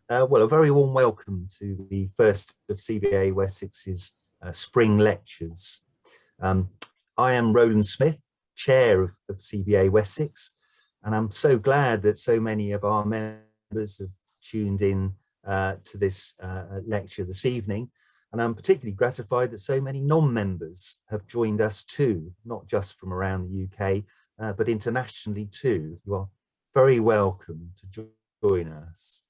Well, a very warm welcome to the first of CBA Wessex's spring lectures. I am Roland Smith, Chair of CBA Wessex, and I'm so glad that so many of our members have tuned in to this lecture this evening. And I'm particularly gratified that so many non-members have joined us too, not just from around the UK, but internationally too. You are very welcome to join us.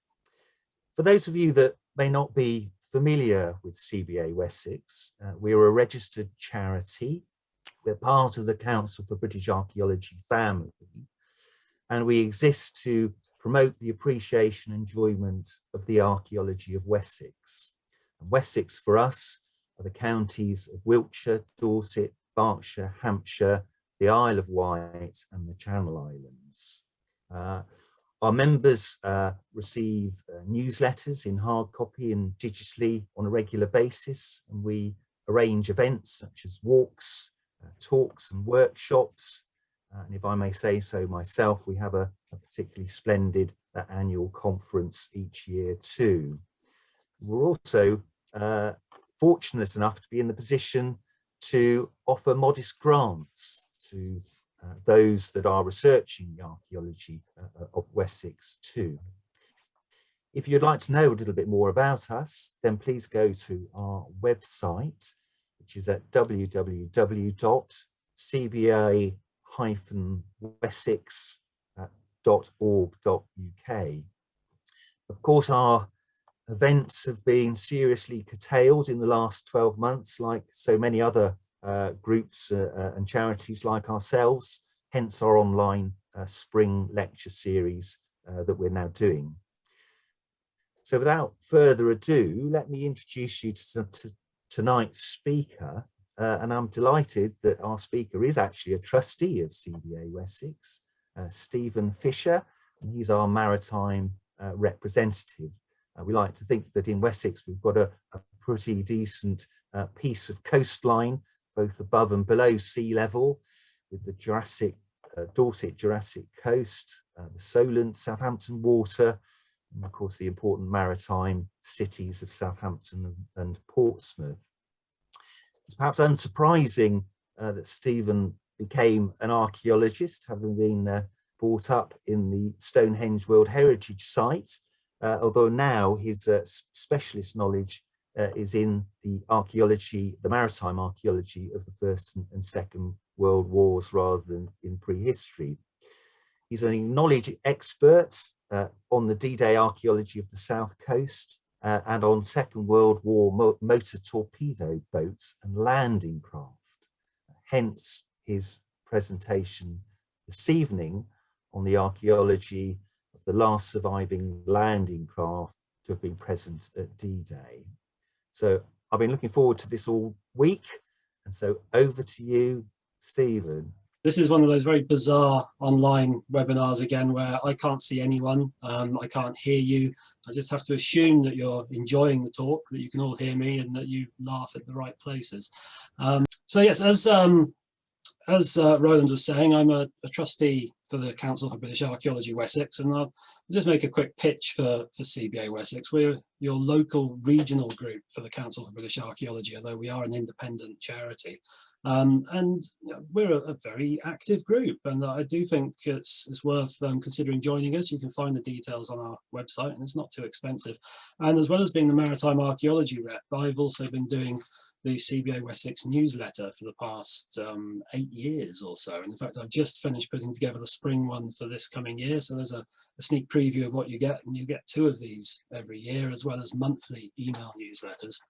For those of you that may not be familiar with CBA Wessex, we're a registered charity. We're part of the Council for British Archaeology family, and we exist to promote the appreciation and enjoyment of the archaeology of Wessex. And Wessex for us are the counties of Wiltshire, Dorset, Berkshire, Hampshire, the Isle of Wight and the Channel Islands. Our members receive newsletters in hard copy and digitally on a regular basis, and we arrange events such as walks, talks and workshops. And if I may say so myself, we have a particularly splendid annual conference each year too. We're also fortunate enough to be in the position to offer modest grants to those that are researching the archaeology of Wessex too. If you'd like to know a little bit more about us, then please go to our website, which is at www.cba-wessex.org.uk. Of course, our events have been seriously curtailed in the last 12 months, like so many other groups and charities like ourselves, hence our online spring lecture series that we're now doing. So without further ado, let me introduce you to tonight's speaker, and I'm delighted that our speaker is actually a trustee of CBA Wessex, Stephen Fisher, and he's our maritime representative. We like to think that in Wessex we've got a pretty decent piece of coastline, both above and below sea level, with the Dorset Jurassic coast, the Solent, Southampton water, and of course the important maritime cities of Southampton and Portsmouth. It's perhaps unsurprising that Stephen became an archaeologist, having been brought up in the Stonehenge World Heritage Site, although now his specialist knowledge is in the archaeology, the maritime archaeology of the First and Second World Wars rather than in prehistory. He's a knowledge expert on the D-Day archaeology of the South Coast and on Second World War motor torpedo boats and landing craft. Hence his presentation this evening on the archaeology of the last surviving landing craft to have been present at D-Day. So I've been looking forward to this all week, and so over to you, Stephen. This is one of those very bizarre online webinars again, where I can't see anyone, I can't hear you. I just have to assume that you're enjoying the talk, that you can all hear me and that you laugh at the right places. So yes, as Roland was saying, I'm a trustee for the Council for British Archaeology Wessex, and I'll just make a quick pitch for CBA Wessex. We're your local regional group for the Council for British Archaeology, although we are an independent charity. And we're a very active group, and I do think it's worth considering joining us. You can find the details on our website, and it's not too expensive. And as well as being the Maritime Archaeology rep, I've also been doing the CBA Wessex newsletter for the past 8 years or so. And in fact, I've just finished putting together the spring one for this coming year. So there's a sneak preview of what you get, and you get 2 of these every year, as well as monthly email newsletters.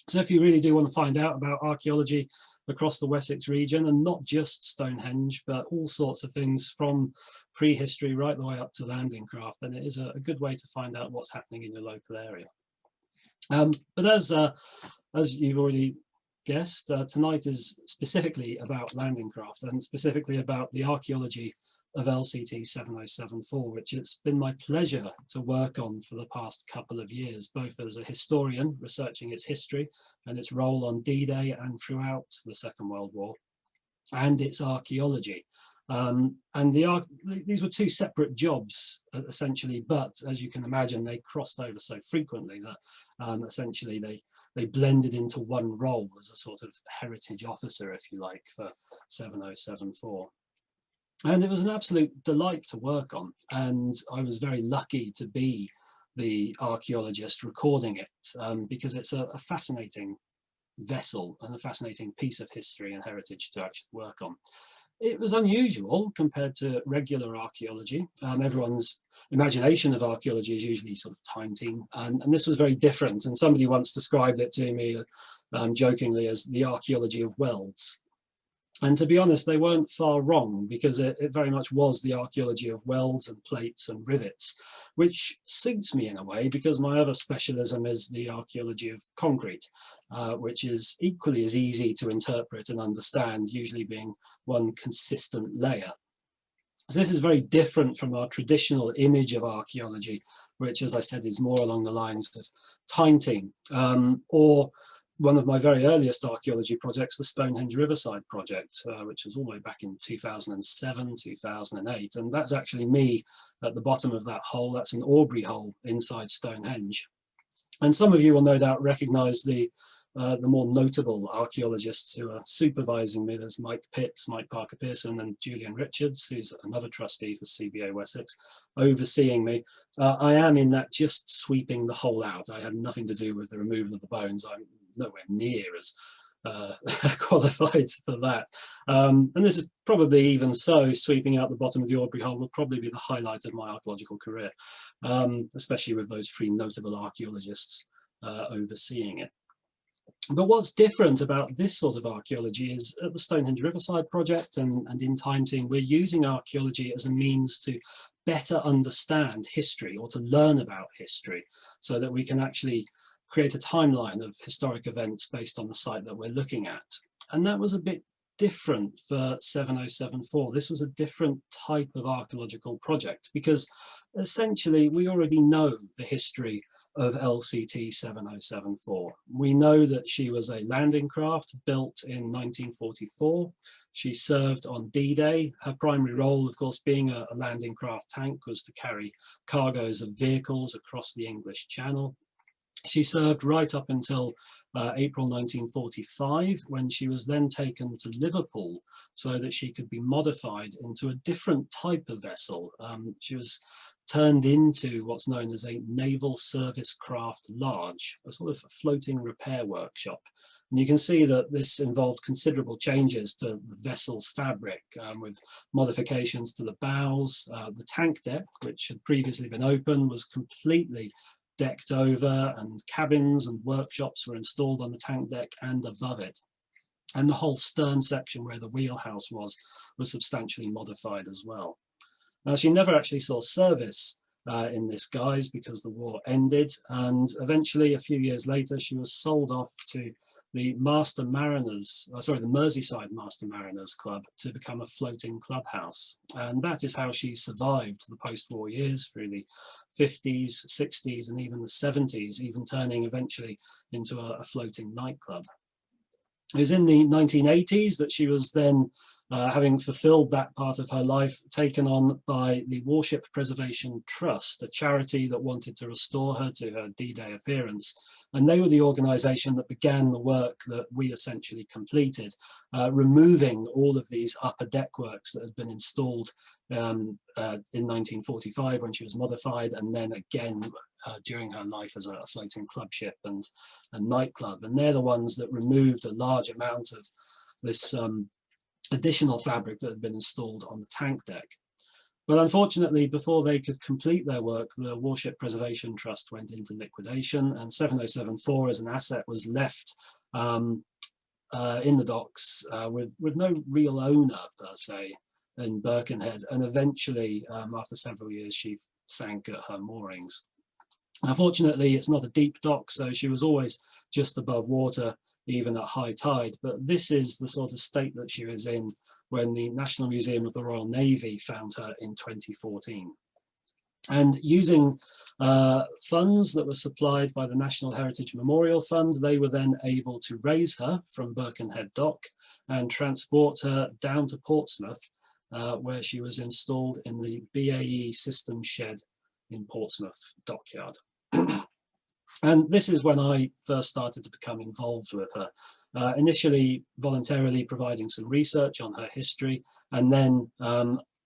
So if you really do want to find out about archaeology across the Wessex region, and not just Stonehenge, but all sorts of things from prehistory right the way up to landing craft, then it is a good way to find out what's happening in your local area. But as you've already guessed, tonight is specifically about landing craft, and specifically about the archaeology of LCT 7074, which it's been my pleasure to work on for the past couple of years, both as a historian researching its history and its role on D-Day and throughout the Second World War, and its archaeology. And these were two separate jobs, essentially, but as you can imagine, they crossed over so frequently that essentially they blended into one role as a sort of heritage officer, if you like, for 7074. And it was an absolute delight to work on, and I was very lucky to be the archaeologist recording it, because it's a fascinating vessel and a fascinating piece of history and heritage to actually work on. It was unusual compared to regular archaeology. Everyone's imagination of archaeology is usually sort of time team, and this was very different. And somebody once described it to me jokingly as the archaeology of welds. And to be honest, they weren't far wrong, because it very much was the archaeology of welds and plates and rivets, which suits me in a way, because my other specialism is the archaeology of concrete, which is equally as easy to interpret and understand, usually being one consistent layer. So this is very different from our traditional image of archaeology, which, as I said, is more along the lines of time team, or one of my very earliest archaeology projects, the Stonehenge Riverside project, which was all the way back in 2007, 2008. And that's actually me at the bottom of that hole. That's an Aubrey hole inside Stonehenge. And some of you will no doubt recognize the more notable archaeologists who are supervising me. There's Mike Pitts, Mike Parker Pearson, and Julian Richards, who's another trustee for CBA Wessex, overseeing me. I am in that just sweeping the hole out. I had nothing to do with the removal of the bones. I'm nowhere near as qualified for that. And this is probably, even so, sweeping out the bottom of the Aubrey hole will probably be the highlight of my archaeological career, especially with those three notable archaeologists overseeing it. But what's different about this sort of archaeology is at the Stonehenge Riverside project and in Time Team, we're using archaeology as a means to better understand history, or to learn about history, so that we can actually create a timeline of historic events based on the site that we're looking at. And that was a bit different for 7074. This was a different type of archaeological project, because essentially we already know the history of LCT 7074. We know that she was a landing craft built in 1944. She served on D-Day. Her primary role, of course, being a landing craft tank, was to carry cargoes of vehicles across the English Channel. She served right up until April 1945, when she was then taken to Liverpool so that she could be modified into a different type of vessel. She was turned into what's known as a naval service craft large, a sort of floating repair workshop. And you can see that this involved considerable changes to the vessel's fabric, with modifications to the bows. The tank deck, which had previously been open, was completely decked over, and cabins and workshops were installed on the tank deck and above it. And the whole stern section where the wheelhouse was substantially modified as well. Now, she never actually saw service in this guise, because the war ended, and eventually a few years later she was sold off to the Master Mariners, the Merseyside Master Mariners Club, to become a floating clubhouse. And that is how she survived the post-war years through the 50s, 60s, and even the 70s, even turning eventually into a floating nightclub. It was in the 1980s that she was then, having fulfilled that part of her life, taken on by the Warship Preservation Trust, a charity that wanted to restore her to her D-Day appearance. And they were the organisation that began the work that we essentially completed, removing all of these upper deck works that had been installed in 1945 when she was modified, and then again during her life as a floating club ship and nightclub. And they're the ones that removed a large amount of this additional fabric that had been installed on the tank deck. But unfortunately, before they could complete their work, the Warship Preservation Trust went into liquidation, and 7074 as an asset was left in the docks with no real owner per se in Birkenhead. And eventually, after several years, she sank at her moorings. Unfortunately, it's not a deep dock, so she was always just above water, even at high tide. But this is the sort of state that she was in when the National Museum of the Royal Navy found her in 2014. And using funds that were supplied by the National Heritage Memorial Fund, they were then able to raise her from Birkenhead Dock and transport her down to Portsmouth, where she was installed in the BAE Systems shed in Portsmouth dockyard. And this is when I first started to become involved with her. Initially voluntarily providing some research on her history, and then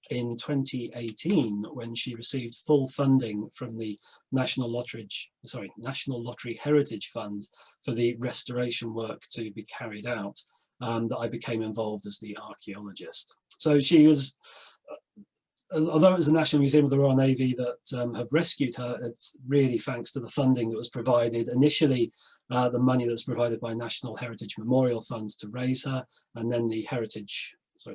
in 2018, when she received full funding from the National Lottery Heritage Fund for the restoration work to be carried out, that I became involved as the archaeologist. So she was, although it was the National Museum of the Royal Navy that have rescued her, it's really thanks to the funding that was provided. Initially, the money that was provided by National Heritage Memorial Fund to raise her, and then the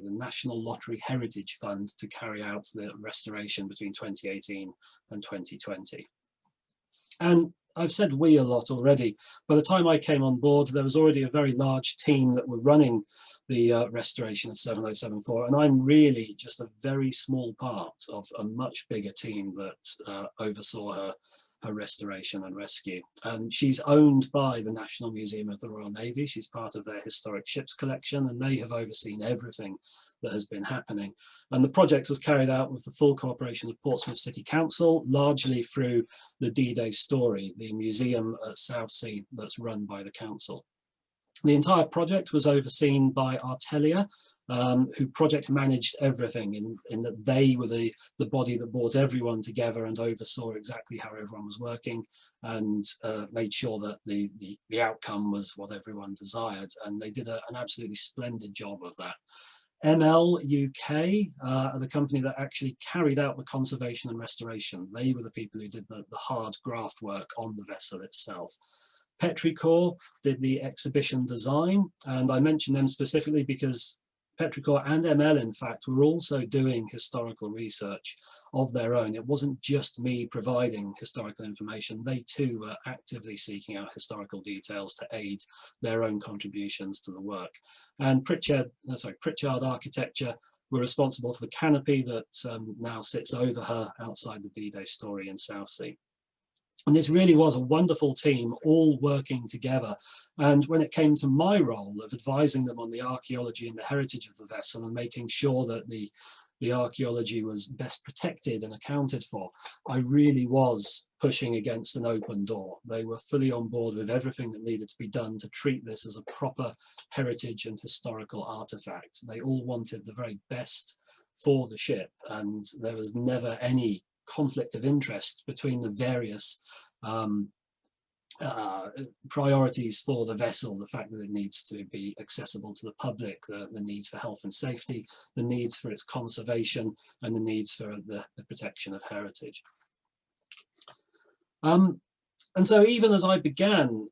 National Lottery Heritage Fund to carry out the restoration between 2018 and 2020. And I've said we a lot already. By the time I came on board, there was already a very large team that were running the restoration of 7074, and I'm really just a very small part of a much bigger team that oversaw her restoration and rescue. She's owned by the National Museum of the Royal Navy. She's part of their historic ships collection, and they have overseen everything that has been happening. And the project was carried out with the full cooperation of Portsmouth City Council, largely through the D-Day Story, the museum at Southsea that's run by the council. The entire project was overseen by Archaeology, who project managed everything in that they were the body that brought everyone together and oversaw exactly how everyone was working, and made sure that the outcome was what everyone desired. And they did an absolutely splendid job of that. ML UK are the company that actually carried out the conservation and restoration. They were the people who did the hard graft work on the vessel itself. Petrichor did the exhibition design, and I mention them specifically because Petrichor and ML, in fact, were also doing historical research of their own. It wasn't just me providing historical information. They too were actively seeking out historical details to aid their own contributions to the work. And Pritchard Architecture were responsible for the canopy that now sits over her outside the D-Day Story in Southsea. And this really was a wonderful team, all working together. And when it came to my role of advising them on the archaeology and the heritage of the vessel and making sure that the archaeology was best protected and accounted for, I really was pushing against an open door. They were fully on board with everything that needed to be done to treat this as a proper heritage and historical artifact. They all wanted the very best for the ship, and there was never any conflict of interest between the various priorities for the vessel, the fact that it needs to be accessible to the public, the needs for health and safety, the needs for its conservation, and the needs for the protection of heritage. And so even as I began,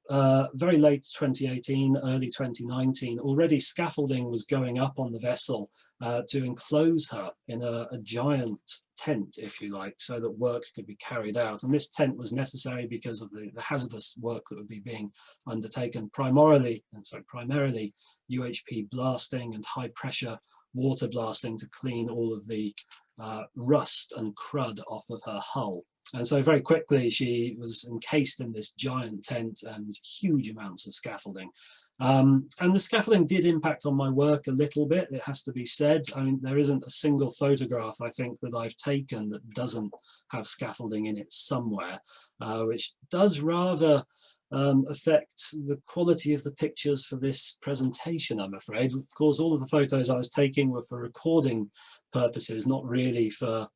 very late 2018, early 2019, already scaffolding was going up on the vessel to enclose her in a giant tent, if you like, so that work could be carried out. And this tent was necessary because of the hazardous work that would be being undertaken, primarily UHP blasting and high pressure water blasting to clean all of the rust and crud off of her hull. And so very quickly she was encased in this giant tent and huge amounts of scaffolding. And the scaffolding did impact on my work a little bit, it has to be said. I mean, there isn't a single photograph, I think, that I've taken that doesn't have scaffolding in it somewhere, which does rather affect the quality of the pictures for this presentation, I'm afraid. Of course, all of the photos I was taking were for recording purposes, not really for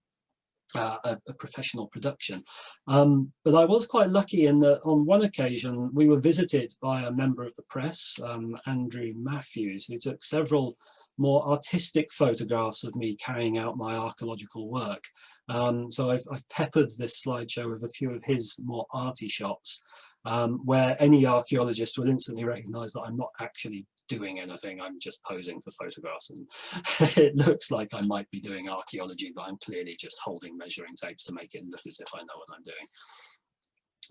a professional production. But I was quite lucky in that on one occasion we were visited by a member of the press, Andrew Matthews, who took several more artistic photographs of me carrying out my archaeological work. So I've peppered this slideshow with a few of his more arty shots, where any archaeologist will instantly recognize that I'm not actually doing anything, I'm just posing for photographs, and it looks like I might be doing archaeology, but I'm clearly just holding measuring tapes to make it look as if I know what I'm doing.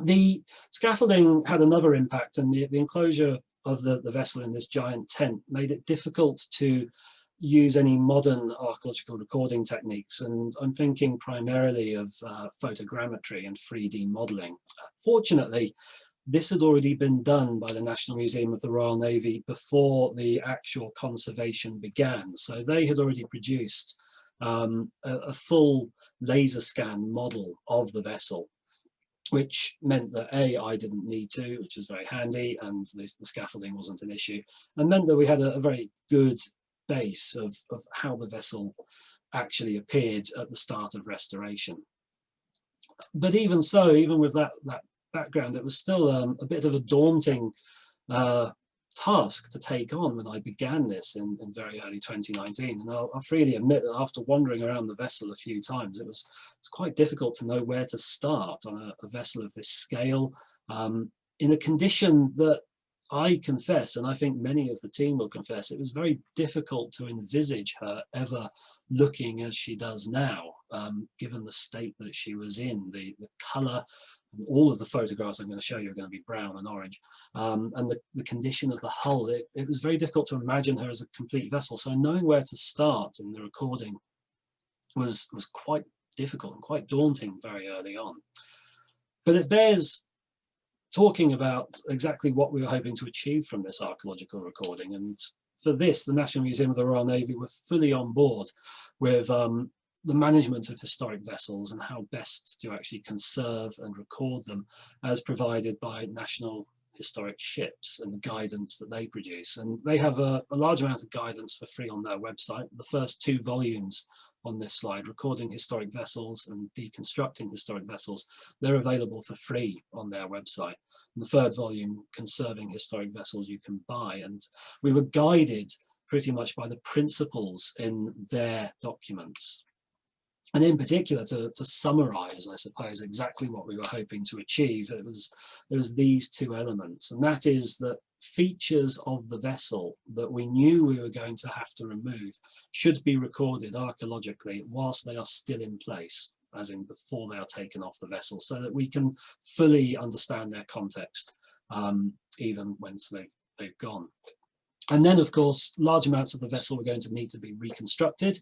The scaffolding had another impact, and the enclosure of the vessel in this giant tent made it difficult to use any modern archaeological recording techniques, and I'm thinking primarily of photogrammetry and 3D modelling. Fortunately, this had already been done by the National Museum of the Royal Navy before the actual conservation began, so they had already produced a full laser scan model of the vessel, which meant that I didn't need to, which was very handy, and the scaffolding wasn't an issue, and meant that we had a very good base of how the vessel actually appeared at the start of restoration. But even so, even with that background, it was still a bit of a daunting task to take on when I began this in very early 2019. And I'll freely admit that after wandering around the vessel a few times, it's quite difficult to know where to start on a vessel of this scale, in a condition that I confess, and I think many of the team will confess, it was very difficult to envisage her ever looking as she does now, given the state that she was in. The colour, all of the photographs I'm going to show you are going to be brown and orange, and the condition of the hull, it was very difficult to imagine her as a complete vessel. So knowing where to start in the recording was quite difficult and quite daunting very early on. But it bears talking about exactly what we were hoping to achieve from this archaeological recording. And for this, the National Museum of the Royal Navy were fully on board with the management of historic vessels and how best to actually conserve and record them as provided by National Historic Ships and the guidance that they produce. And they have a large amount of guidance for free on their website. The first 2 volumes on this slide, Recording Historic Vessels and Deconstructing Historic Vessels, they're available for free on their website. And the 3rd volume, Conserving Historic Vessels, you can buy. And we were guided pretty much by the principles in their documents. And in particular, to summarize, I suppose, exactly what we were hoping to achieve, it was these 2 elements. And that is that features of the vessel that we knew we were going to have to remove should be recorded archaeologically whilst they are still in place, as in before they are taken off the vessel, so that we can fully understand their context, even once they've gone. And then, of course, large amounts of the vessel were going to need to be reconstructed.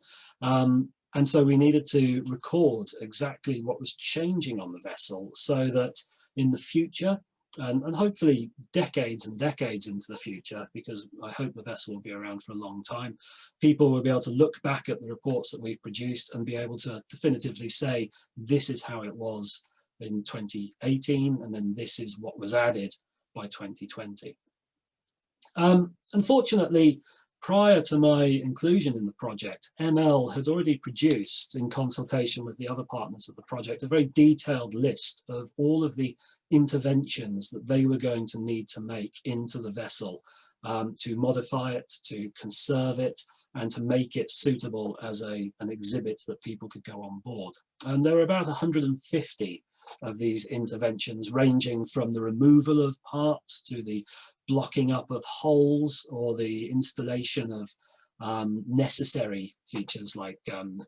And so we needed to record exactly what was changing on the vessel so that in the future, and hopefully decades and decades into the future, because I hope the vessel will be around for a long time, people will be able to look back at the reports that we've produced and be able to definitively say, this is how it was in 2018, and then this is what was added by 2020. Unfortunately, prior to my inclusion in the project, ML had already produced, in consultation with the other partners of the project, a very detailed list of all of the interventions that they were going to need to make into the vessel to modify it, to conserve it, and to make it suitable as an exhibit that people could go on board. And there were about 150 of these interventions, ranging from the removal of parts to the blocking up of holes or the installation of necessary features like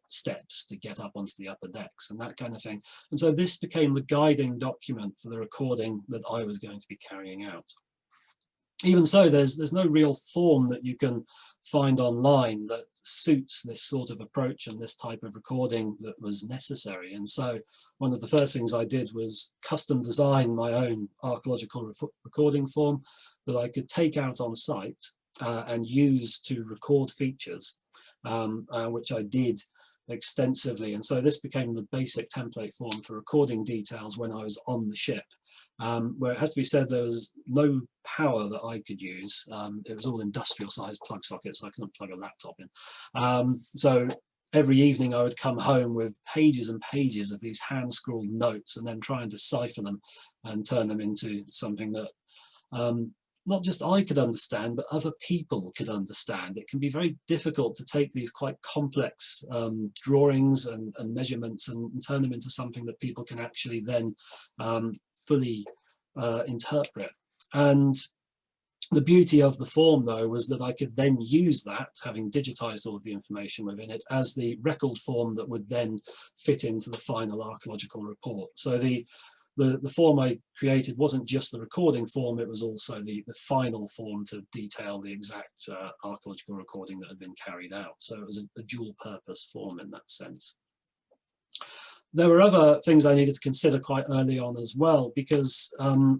steps to get up onto the upper decks and that kind of thing. And so this became the guiding document for the recording that I was going to be carrying out. Even so, there's no real form that you can find online that suits this sort of approach and this type of recording that was necessary. And so one of the first things I did was custom design my own archaeological recording form that I could take out on site and use to record features, which I did extensively. And so this became the basic template form for recording details when I was on the ship, where it has to be said there was no power that I could use. It was all industrial sized plug sockets, so I couldn't plug a laptop in. So every evening I would come home with pages and pages of these hand scrawled notes and then try and decipher them and turn them into something that not just I could understand, but other people could understand. It can be very difficult to take these quite complex drawings and measurements and turn them into something that people can actually then fully interpret. And the beauty of the form, though, was that I could then use that, having digitized all of the information within it, as the record form that would then fit into the final archaeological report. So the form I created wasn't just the recording form, it was also the final form to detail the exact archaeological recording that had been carried out. So it was a dual purpose form in that sense. There were other things I needed to consider quite early on as well, because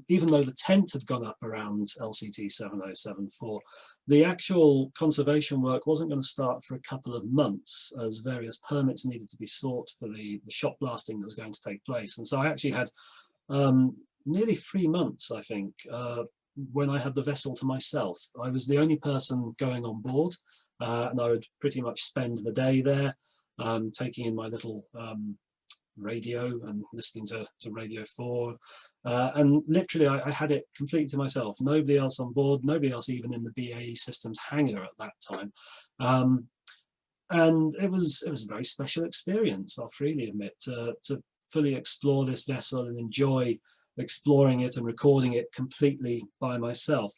even though the tent had gone up around LCT 7074, the actual conservation work wasn't going to start for a couple of months, as various permits needed to be sought for the shot blasting that was going to take place. And so I actually had nearly 3 months, I think, when I had the vessel to myself. I was the only person going on board, and I would pretty much spend the day there, taking in my little radio and listening to Radio 4, and literally I had it completely to myself. Nobody else on board, nobody else even in the BAE Systems hangar at that time, and it was a very special experience, I'll freely admit, to fully explore this vessel and enjoy exploring it and recording it completely by myself.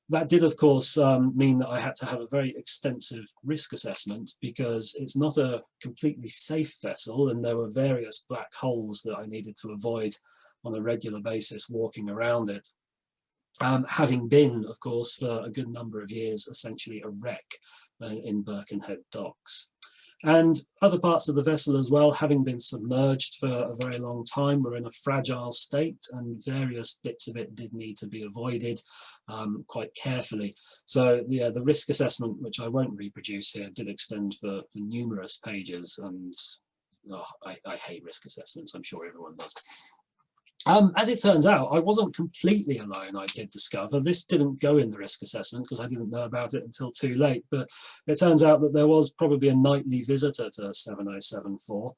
That did, of course, mean that I had to have a very extensive risk assessment, because it's not a completely safe vessel, and there were various black holes that I needed to avoid on a regular basis walking around it. Having been, of course, for a good number of years, essentially a wreck in Birkenhead docks. And other parts of the vessel as well, having been submerged for a very long time, were in a fragile state, and various bits of it did need to be avoided quite carefully. So yeah, the risk assessment, which I won't reproduce here, did extend for numerous pages, and I hate risk assessments, I'm sure everyone does. As it turns out, I wasn't completely alone, I did discover. This didn't go in the risk assessment because I didn't know about it until too late, but it turns out that there was probably a nightly visitor to 7074,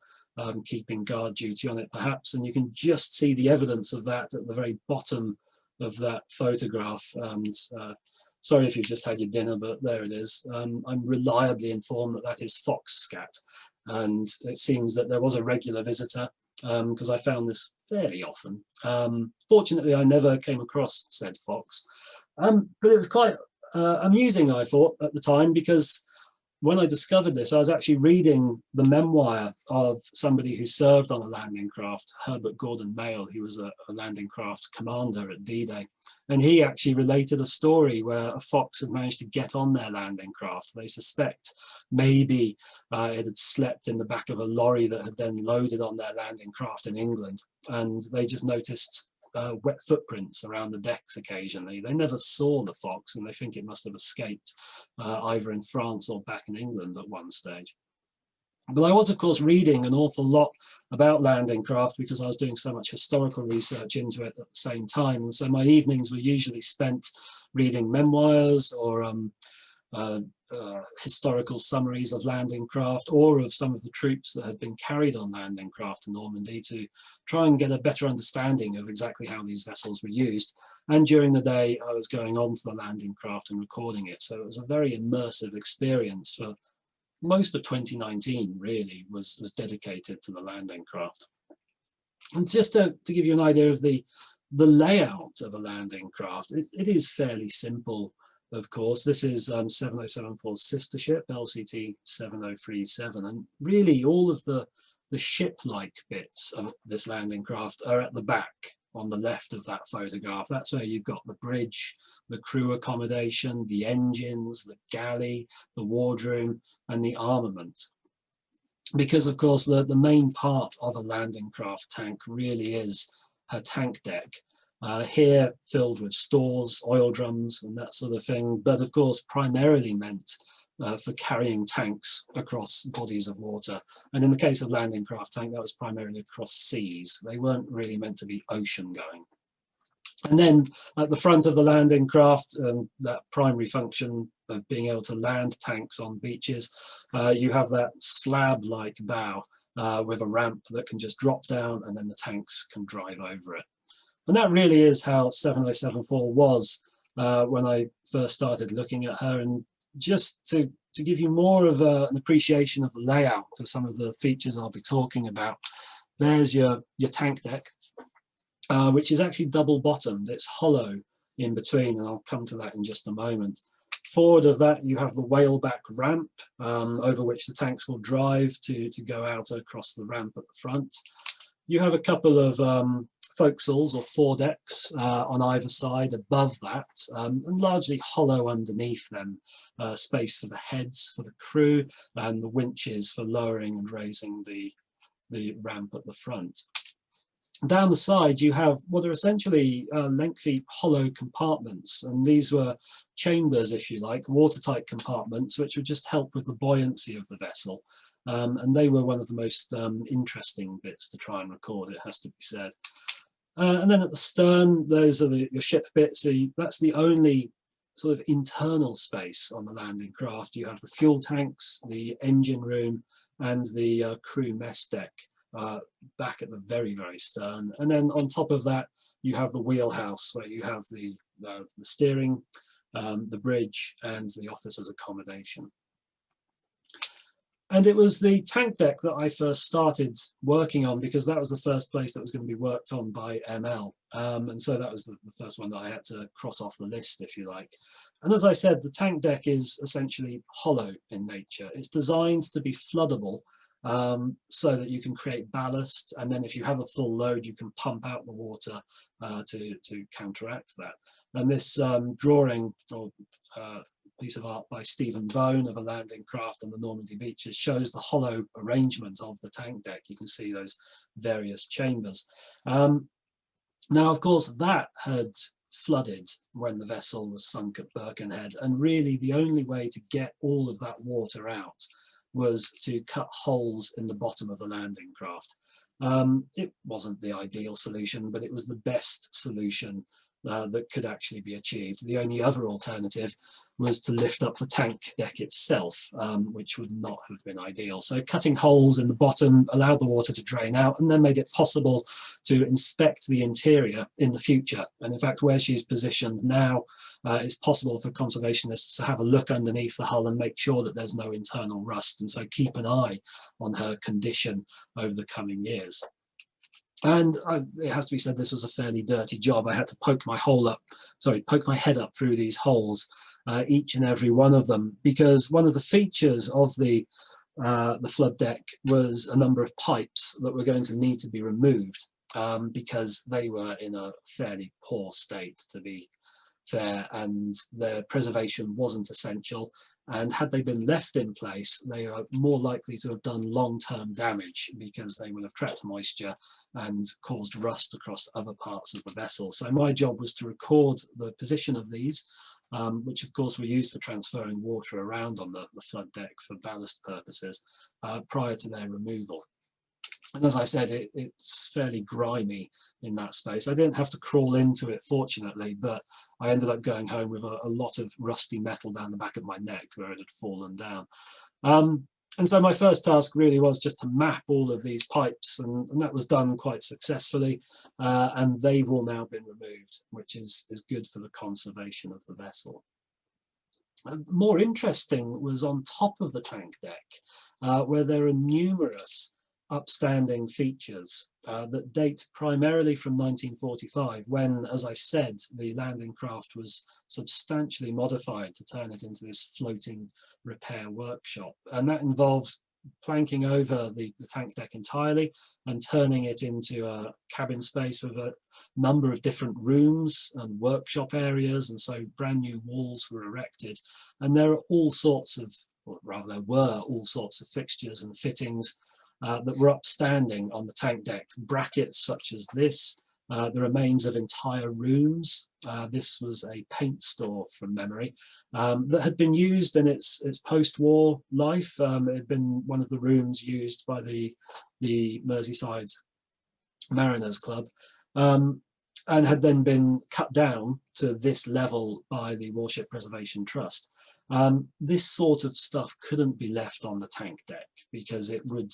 keeping guard duty on it perhaps, and you can just see the evidence of that at the very bottom of that photograph. And sorry if you've just had your dinner, but there it is. I'm reliably informed that that is fox scat, and it seems that there was a regular visitor, because I found this fairly often. Fortunately, I never came across said fox, but it was quite amusing, I thought, at the time, because when I discovered this, I was actually reading the memoir of somebody who served on a landing craft, Herbert Gordon Mayle. He was a landing craft commander at D-Day, and he actually related a story where a fox had managed to get on their landing craft. They suspect maybe it had slept in the back of a lorry that had then loaded on their landing craft in England, and they just noticed wet footprints around the decks occasionally. They never saw the fox, and they think it must have escaped either in France or back in England at one stage. But I was, of course, reading an awful lot about landing craft because I was doing so much historical research into it at the same time, and so my evenings were usually spent reading memoirs or historical summaries of landing craft, or of some of the troops that had been carried on landing craft in Normandy, to try and get a better understanding of exactly how these vessels were used. And during the day I was going on to the landing craft and recording it, so it was a very immersive experience. For most of 2019 really was dedicated to the landing craft. And just to give you an idea of the layout of a landing craft, it is fairly simple. Of course, this is 7074's sister ship, LCT 7037, and really all of the ship-like bits of this landing craft are at the back on the left of that photograph. That's where you've got the bridge, the crew accommodation, the engines, the galley, the wardroom, and the armament. Because, of course, the main part of a landing craft tank really is her tank deck. Here filled with stores, oil drums and that sort of thing, but of course primarily meant for carrying tanks across bodies of water. And in the case of landing craft tank, that was primarily across seas. They weren't really meant to be ocean going. And then at the front of the landing craft, that primary function of being able to land tanks on beaches, you have that slab-like bow with a ramp that can just drop down, and then the tanks can drive over it. And that really is how 7074 was when I first started looking at her. And just to give you more of an appreciation of the layout for some of the features I'll be talking about, there's your tank deck, which is actually double bottomed. It's hollow in between, and I'll come to that in just a moment. Forward of that, you have the whaleback ramp over which the tanks will drive to go out across the ramp at the front. You have a couple of forecastles or foredecks on either side above that, and largely hollow underneath them, space for the heads for the crew, and the winches for lowering and raising the the ramp at the front. Down the side, you have what are essentially lengthy hollow compartments, and these were chambers, if you like, watertight compartments, which would just help with the buoyancy of the vessel. And they were one of the most interesting bits to try and record, it has to be said. And then at the stern, those are your ship bits. So that's the only sort of internal space on the landing craft. You have the fuel tanks, the engine room, and the crew mess deck back at the very, very stern. And then on top of that, you have the wheelhouse, where you have the steering, the bridge, and the officer's accommodation. And it was the tank deck that I first started working on, because that was the first place that was going to be worked on by ML. And so that was the first one that I had to cross off the list, if you like. And as I said, the tank deck is essentially hollow in nature. It's designed to be floodable, so that you can create ballast, and then if you have a full load, you can pump out the water to counteract that. And this drawing, or piece of art by Stephen Bone of a landing craft on the Normandy beaches, shows the hollow arrangement of the tank deck. You can see those various chambers. Now, of course, that had flooded when the vessel was sunk at Birkenhead, and really the only way to get all of that water out was to cut holes in the bottom of the landing craft. It wasn't the ideal solution, but it was the best solution that could actually be achieved. The only other alternative was to lift up the tank deck itself, which would not have been ideal. So cutting holes in the bottom allowed the water to drain out, and then made it possible to inspect the interior in the future. And in fact, where she's positioned now, it's possible for conservationists to have a look underneath the hull and make sure that there's no internal rust, and so keep an eye on her condition over the coming years. And it has to be said, this was a fairly dirty job. I had to poke my head up through these holes, each and every one of them, because one of the features of the flood deck was a number of pipes that were going to need to be removed, because they were in a fairly poor state, to be fair, and their preservation wasn't essential. And had they been left in place, they are more likely to have done long-term damage, because they will have trapped moisture and caused rust across other parts of the vessel. So my job was to record the position of these, which of course were used for transferring water around on the flood deck for ballast purposes, prior to their removal. And as I said, it's fairly grimy in that space. I didn't have to crawl into it, fortunately, but I ended up going home with a lot of rusty metal down the back of my neck where it had fallen down. And so my first task really was just to map all of these pipes, and that was done quite successfully. And they've all now been removed, which is good for the conservation of the vessel. More interesting was on top of the tank deck, where there are numerous upstanding features that date primarily from 1945, when, as I said, the landing craft was substantially modified to turn it into this floating repair workshop. And that involved planking over the tank deck entirely and turning it into a cabin space with a number of different rooms and workshop areas, and so brand new walls were erected. And there are all sorts of, or rather there were all sorts of fixtures and fittings that were upstanding on the tank deck. Brackets such as this, the remains of entire rooms. This was a paint store from memory that had been used in its post-war life. It had been one of the rooms used by the Merseyside Mariners Club, and had then been cut down to this level by the Warship Preservation Trust. This sort of stuff couldn't be left on the tank deck, because it would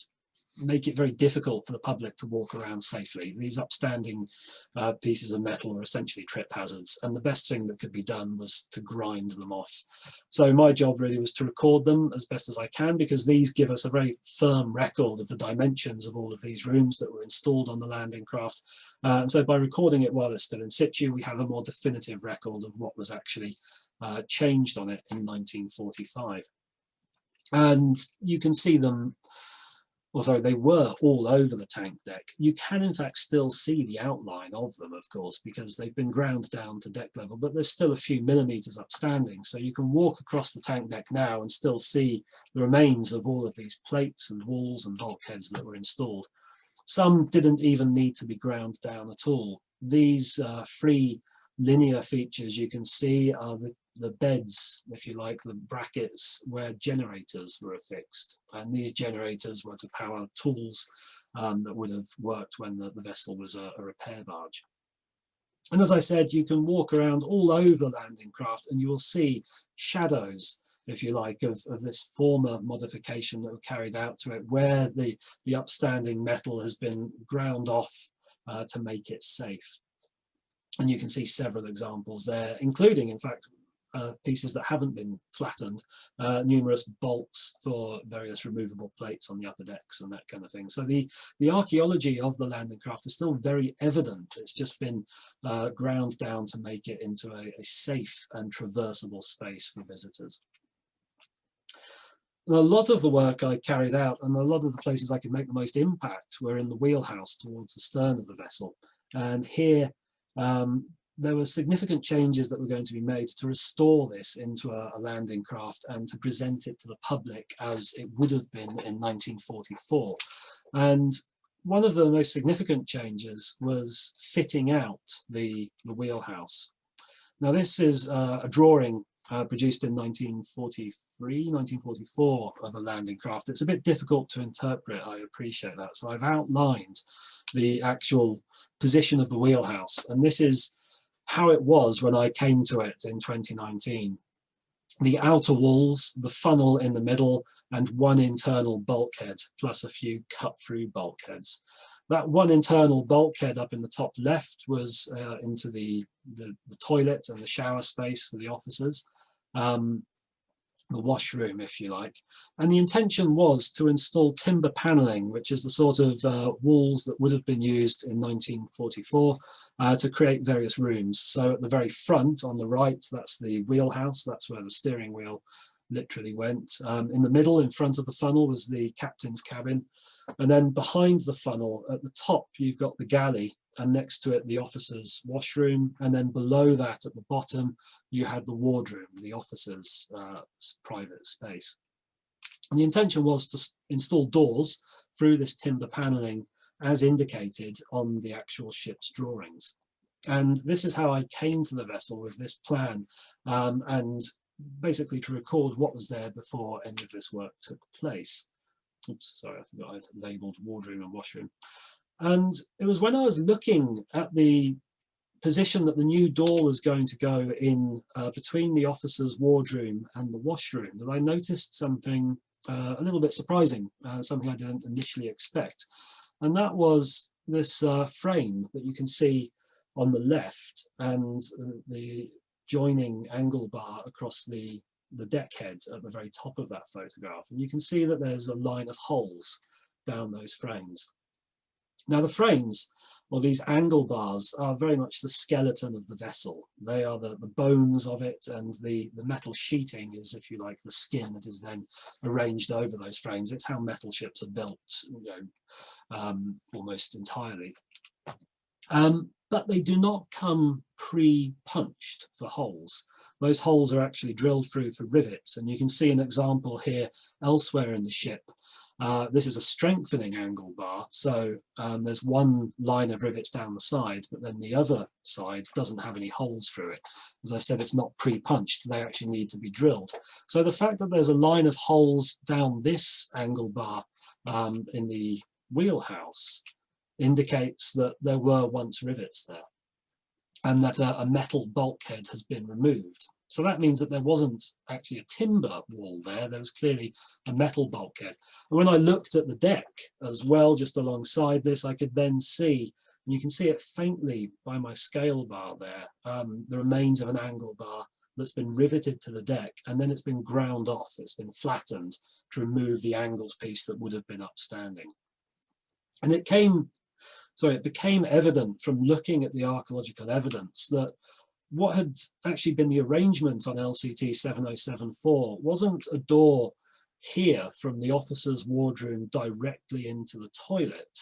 make it very difficult for the public to walk around safely. These upstanding pieces of metal were essentially trip hazards, and the best thing that could be done was to grind them off. So my job really was to record them as best as I can, because these give us a very firm record of the dimensions of all of these rooms that were installed on the landing craft. And so by recording it while it's still in situ, we have a more definitive record of what was actually changed on it in 1945. And you can see them, although they were all over the tank deck. You can in fact still see the outline of them, of course, because they've been ground down to deck level, but there's still a few millimeters upstanding. So you can walk across the tank deck now and still see the remains of all of these plates and walls and bulkheads that were installed. Some didn't even need to be ground down at all. These free linear features you can see are the beds, if you like, the brackets where generators were affixed. And these generators were to power tools that would have worked when the vessel was a repair barge. And as I said, you can walk around all over the landing craft and you will see shadows, if you like, of this former modification that were carried out to it, where the upstanding metal has been ground off to make it safe. And you can see several examples there, including, in fact, pieces that haven't been flattened, numerous bolts for various removable plates on the upper decks and that kind of thing. So the archaeology of the landing craft is still very evident. It's just been ground down to make it into a safe and traversable space for visitors. And a lot of the work I carried out and a lot of the places I could make the most impact were in the wheelhouse towards the stern of the vessel. And here there were significant changes that were going to be made to restore this into a landing craft and to present it to the public as it would have been in 1944. And one of the most significant changes was fitting out the wheelhouse. Now this is a drawing produced in 1943, 1944 of a landing craft. It's a bit difficult to interpret, I appreciate that. So I've outlined the actual position of the wheelhouse, and this is how it was when I came to it in 2019. The outer walls, the funnel in the middle, and one internal bulkhead, plus a few cut-through bulkheads. That one internal bulkhead up in the top left was into the toilet and the shower space for the officers, the washroom, if you like. And the intention was to install timber panelling, which is the sort of walls that would have been used in 1944 to create various rooms. So at the very front on the right, that's the wheelhouse, that's where the steering wheel literally went. In the middle, in front of the funnel, was the captain's cabin. And then behind the funnel at the top, you've got the galley, and next to it, the officer's washroom. And then below that, at the bottom, you had the wardroom, the officer's private space. And the intention was to install doors through this timber panelling as indicated on the actual ship's drawings. And this is how I came to the vessel with this plan, and basically to record what was there before any of this work took place. Oops, sorry, I forgot I'd labelled wardroom and washroom. And it was when I was looking at the position that the new door was going to go in between the officer's wardroom and the washroom that I noticed something a little bit surprising, something I didn't initially expect. And that was this frame that you can see on the left, and the joining angle bar across the deck head at the very top of that photograph. And you can see that there's a line of holes down those frames. Now the frames, or these angle bars, are very much the skeleton of the vessel. They are the bones of it, and the metal sheeting is, if you like, the skin that is then arranged over those frames. It's how metal ships are built, you know, almost entirely. But they do not come pre-punched for holes. Those holes are actually drilled through for rivets, and you can see an example here elsewhere in the ship. This is a strengthening angle bar, so there's one line of rivets down the side, but then the other side doesn't have any holes through it. As I said, it's not pre-punched, they actually need to be drilled. So the fact that there's a line of holes down this angle bar in the wheelhouse indicates that there were once rivets there, and that a metal bulkhead has been removed. So that means that there wasn't actually a timber wall there, there was clearly a metal bulkhead. And when I looked at the deck as well, just alongside this, I could then see, and you can see it faintly by my scale bar there, the remains of an angle bar that's been riveted to the deck, and then it's been ground off, it's been flattened to remove the angles piece that would have been upstanding. And it became evident from looking at the archaeological evidence that what had actually been the arrangement on LCT 7074 wasn't a door here from the officer's wardroom directly into the toilet.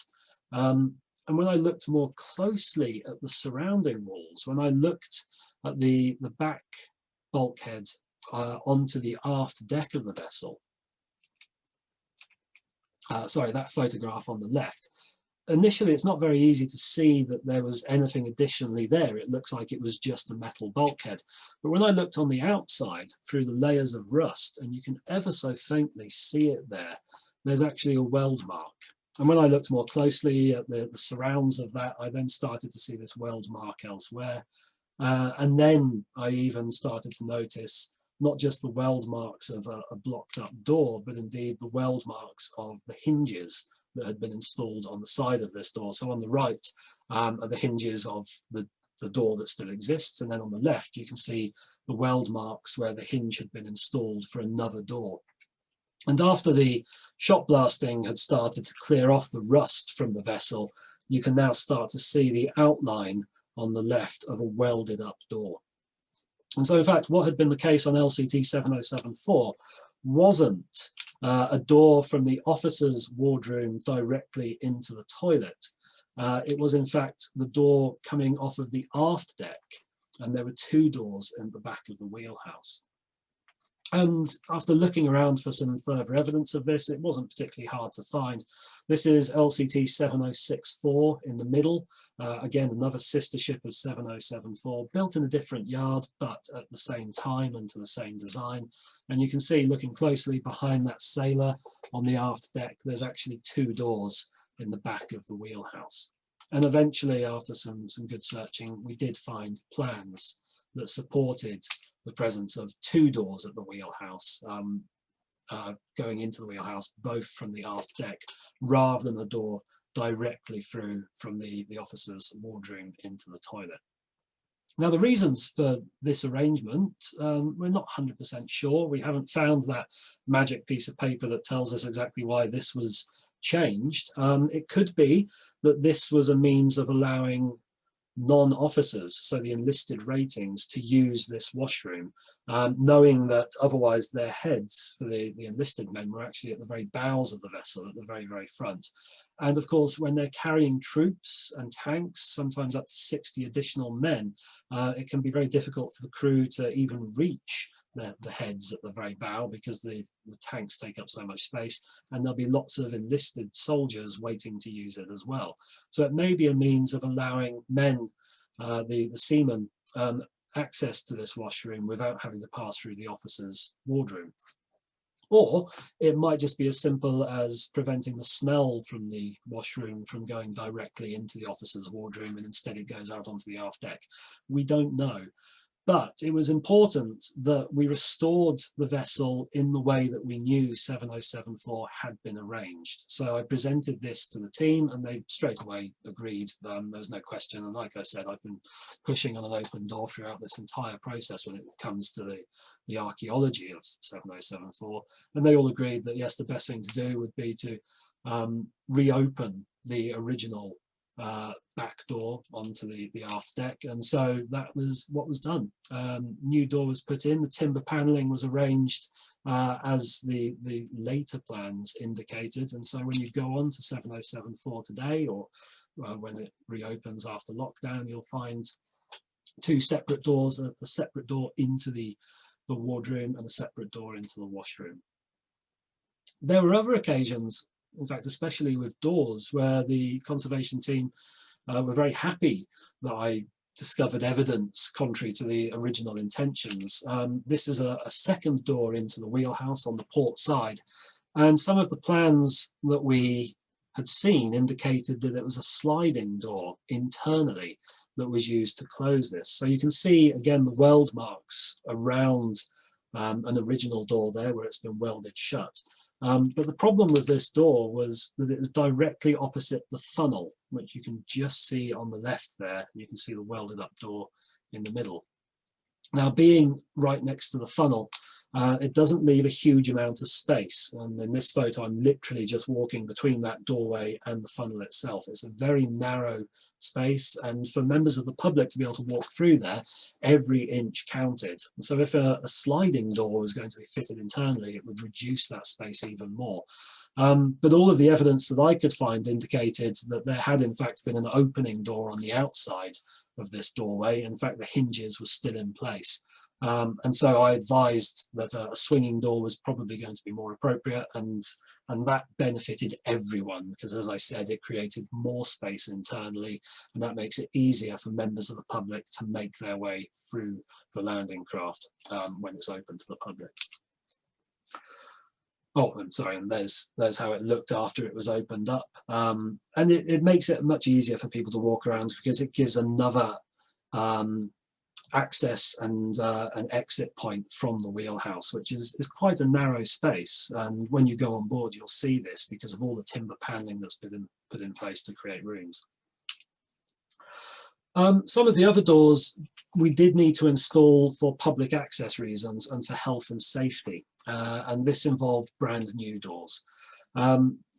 And when I looked more closely at the surrounding walls, when I looked at the back bulkhead onto the aft deck of the vessel, sorry, that photograph on the left, initially it's not very easy to see that there was anything additionally there. It looks like it was just a metal bulkhead. But when I looked on the outside through the layers of rust, and you can ever so faintly see it there, there's actually a weld mark. And when I looked more closely at the surrounds of that, I then started to see this weld mark elsewhere. And then I even started to notice not just the weld marks of a blocked up door, but indeed the weld marks of the hinges that had been installed on the side of this door. So on the right are the hinges of the door that still exists, and then on the left you can see the weld marks where the hinge had been installed for another door. And after the shot blasting had started to clear off the rust from the vessel, you can now start to see the outline on the left of a welded up door. And so in fact what had been the case on LCT 7074 wasn't a door from the officer's wardroom directly into the toilet. It was in fact the door coming off of the aft deck, and there were two doors in the back of the wheelhouse. And after looking around for some further evidence of this, it wasn't particularly hard to find. This is LCT 7064 in the middle. Again, another sister ship of 7074, built in a different yard, but at the same time and to the same design. And you can see, looking closely behind that sailor on the aft deck, there's actually two doors in the back of the wheelhouse. And eventually, after some good searching, we did find plans that supported the presence of two doors at the wheelhouse, going into the wheelhouse, both from the aft deck, rather than a door directly through from the officer's wardroom into the toilet. Now, the reasons for this arrangement, we're not 100% sure. We haven't found that magic piece of paper that tells us exactly why this was changed. It could be that this was a means of allowing non-officers, so the enlisted ratings, to use this washroom, knowing that otherwise their heads for the enlisted men were actually at the very bows of the vessel, at the very, very front. And of course, when they're carrying troops and tanks, sometimes up to 60 additional men, it can be very difficult for the crew to even reach the heads at the very bow, because the tanks take up so much space, and there'll be lots of enlisted soldiers waiting to use it as well. So it may be a means of allowing men, the seamen, access to this washroom without having to pass through the officer's wardroom. Or it might just be as simple as preventing the smell from the washroom from going directly into the officer's wardroom, and instead it goes out onto the aft deck. We don't know. But it was important that we restored the vessel in the way that we knew 7074 had been arranged. So I presented this to the team, and they straight away agreed. There was no question. And like I said, I've been pushing on an open door throughout this entire process when it comes to the archaeology of 7074. And they all agreed that, yes, the best thing to do would be to reopen the original back door onto the aft deck, and so that was what was done. New door was put in, the timber panelling was arranged as the later plans indicated, and so when you go on to 7074 today, or when it reopens after lockdown, you'll find two separate doors, a separate door into the wardroom and a separate door into the washroom. There were other occasions, in fact, especially with doors, where the conservation team were very happy that I discovered evidence contrary to the original intentions. This is a second door into the wheelhouse on the port side, and some of the plans that we had seen indicated that it was a sliding door internally that was used to close this. So you can see again the weld marks around an original door there where it's been welded shut. But the problem with this door was that it was directly opposite the funnel, which you can just see on the left there. You can see the welded up door in the middle. Now, being right next to the funnel, it doesn't leave a huge amount of space. And in this photo, I'm literally just walking between that doorway and the funnel itself. It's a very narrow space, and for members of the public to be able to walk through there, every inch counted. So if a sliding door was going to be fitted internally, it would reduce that space even more. But all of the evidence that I could find indicated that there had in fact been an opening door on the outside of this doorway. In fact, the hinges were still in place. And so I advised that a swinging door was probably going to be more appropriate, and that benefited everyone because, as I said, it created more space internally, and that makes it easier for members of the public to make their way through the landing craft when it's open to the public. Oh, I'm sorry, and there's how it looked after it was opened up. And it makes it much easier for people to walk around because it gives another access and an exit point from the wheelhouse, which is quite a narrow space. And when you go on board, you'll see this because of all the timber paneling that's been put in place to create rooms. Some of the other doors we did need to install for public access reasons and for health and safety, and this involved brand new doors.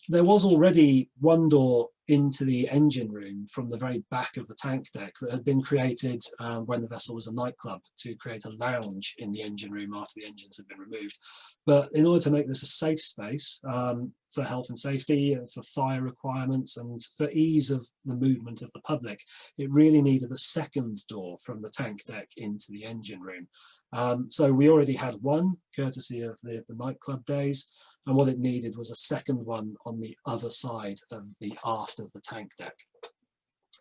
There was already one door into the engine room from the very back of the tank deck that had been created when the vessel was a nightclub to create a lounge in the engine room after the engines had been removed. But in order to make this a safe space for health and safety and for fire requirements and for ease of the movement of the public, it really needed a second door from the tank deck into the engine room. So we already had one, courtesy of the nightclub days, and what it needed was a second one on the other side of the aft of the tank deck.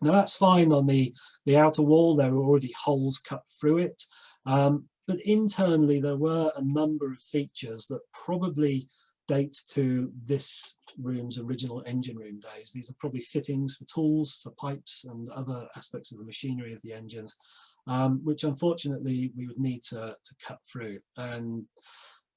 Now that's fine on the outer wall, there were already holes cut through it, but internally there were a number of features that probably date to this room's original engine room days. These are probably fittings for tools, for pipes and other aspects of the machinery of the engines, which unfortunately we would need to cut through. And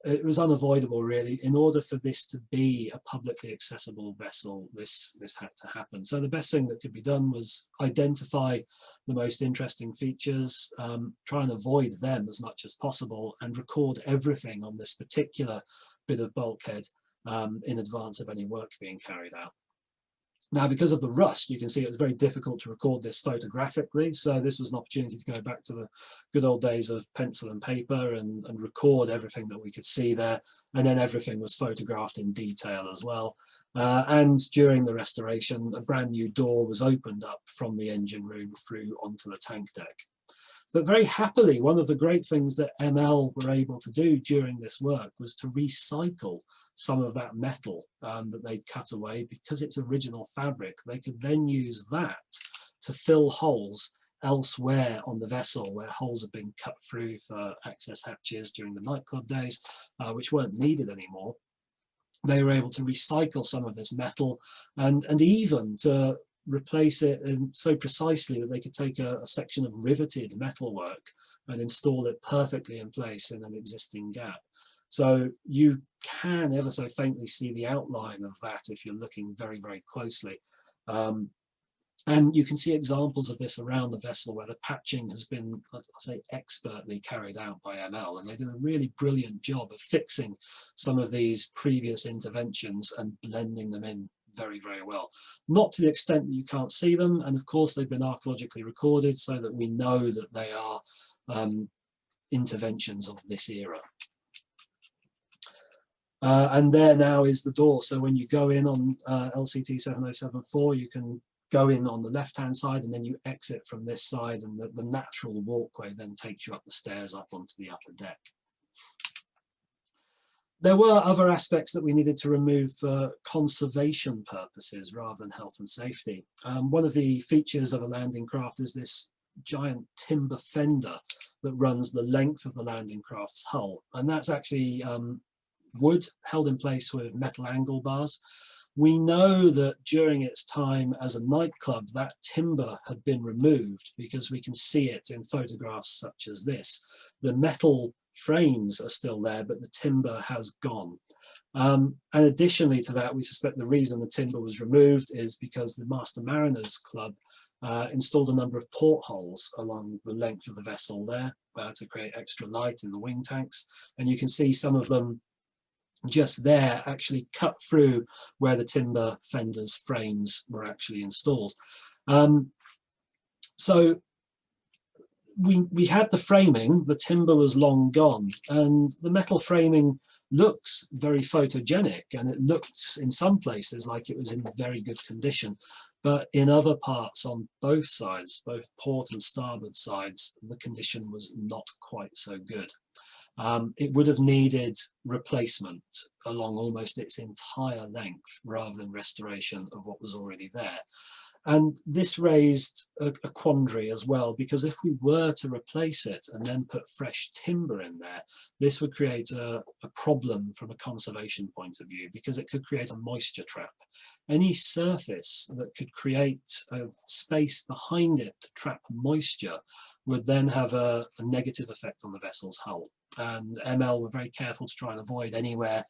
it was unavoidable really. In order for this to be a publicly accessible vessel, this had to happen. So the best thing that could be done was identify the most interesting features, try and avoid them as much as possible, and record everything on this particular bit of bulkhead in advance of any work being carried out. Now, because of the rust, you can see it was very difficult to record this photographically, so this was an opportunity to go back to the good old days of pencil and paper and record everything that we could see there, and then everything was photographed in detail as well. And during the restoration, a brand new door was opened up from the engine room through onto the tank deck. But very happily, one of the great things that ML were able to do during this work was to recycle some of that metal that they'd cut away. Because it's original fabric, they could then use that to fill holes elsewhere on the vessel where holes had been cut through for access hatches during the nightclub days, which weren't needed anymore. They were able to recycle some of this metal and even to replace it so precisely that they could take a section of riveted metalwork and install it perfectly in place in an existing gap. So you can ever so faintly see the outline of that if you're looking very, very closely. And you can see examples of this around the vessel where the patching has been, I'll say, expertly carried out by ML, and they did a really brilliant job of fixing some of these previous interventions and blending them in very, very well. Not to the extent that you can't see them, and of course they've been archaeologically recorded so that we know that they are interventions of this era. And there now is the door, so when you go in on LCT 7074, you can go in on the left hand side and then you exit from this side, and the natural walkway then takes you up the stairs up onto the upper deck. There were other aspects that we needed to remove for conservation purposes rather than health and safety. One of the features of a landing craft is this giant timber fender that runs the length of the landing craft's hull, and that's actually wood held in place with metal angle bars. We know that during its time as a nightclub, that timber had been removed because we can see it in photographs such as this. The metal frames are still there, but the timber has gone. And additionally to that, we suspect the reason the timber was removed is because the Master Mariners Club installed a number of portholes along the length of the vessel there to create extra light in the wing tanks. And you can see some of them just there actually cut through where the timber fender's frames were actually installed. So we had the framing, the timber was long gone, and the metal framing looks very photogenic, and it looks in some places like it was in very good condition. But in other parts on both sides, both port and starboard sides, the condition was not quite so good. It would have needed replacement along almost its entire length rather than restoration of what was already there. And this raised a quandary as well, because if we were to replace it and then put fresh timber in there, this would create a problem from a conservation point of view, because it could create a moisture trap. Any surface that could create a space behind it to trap moisture would then have a negative effect on the vessel's hull. And ML were very careful to try and avoid anywhere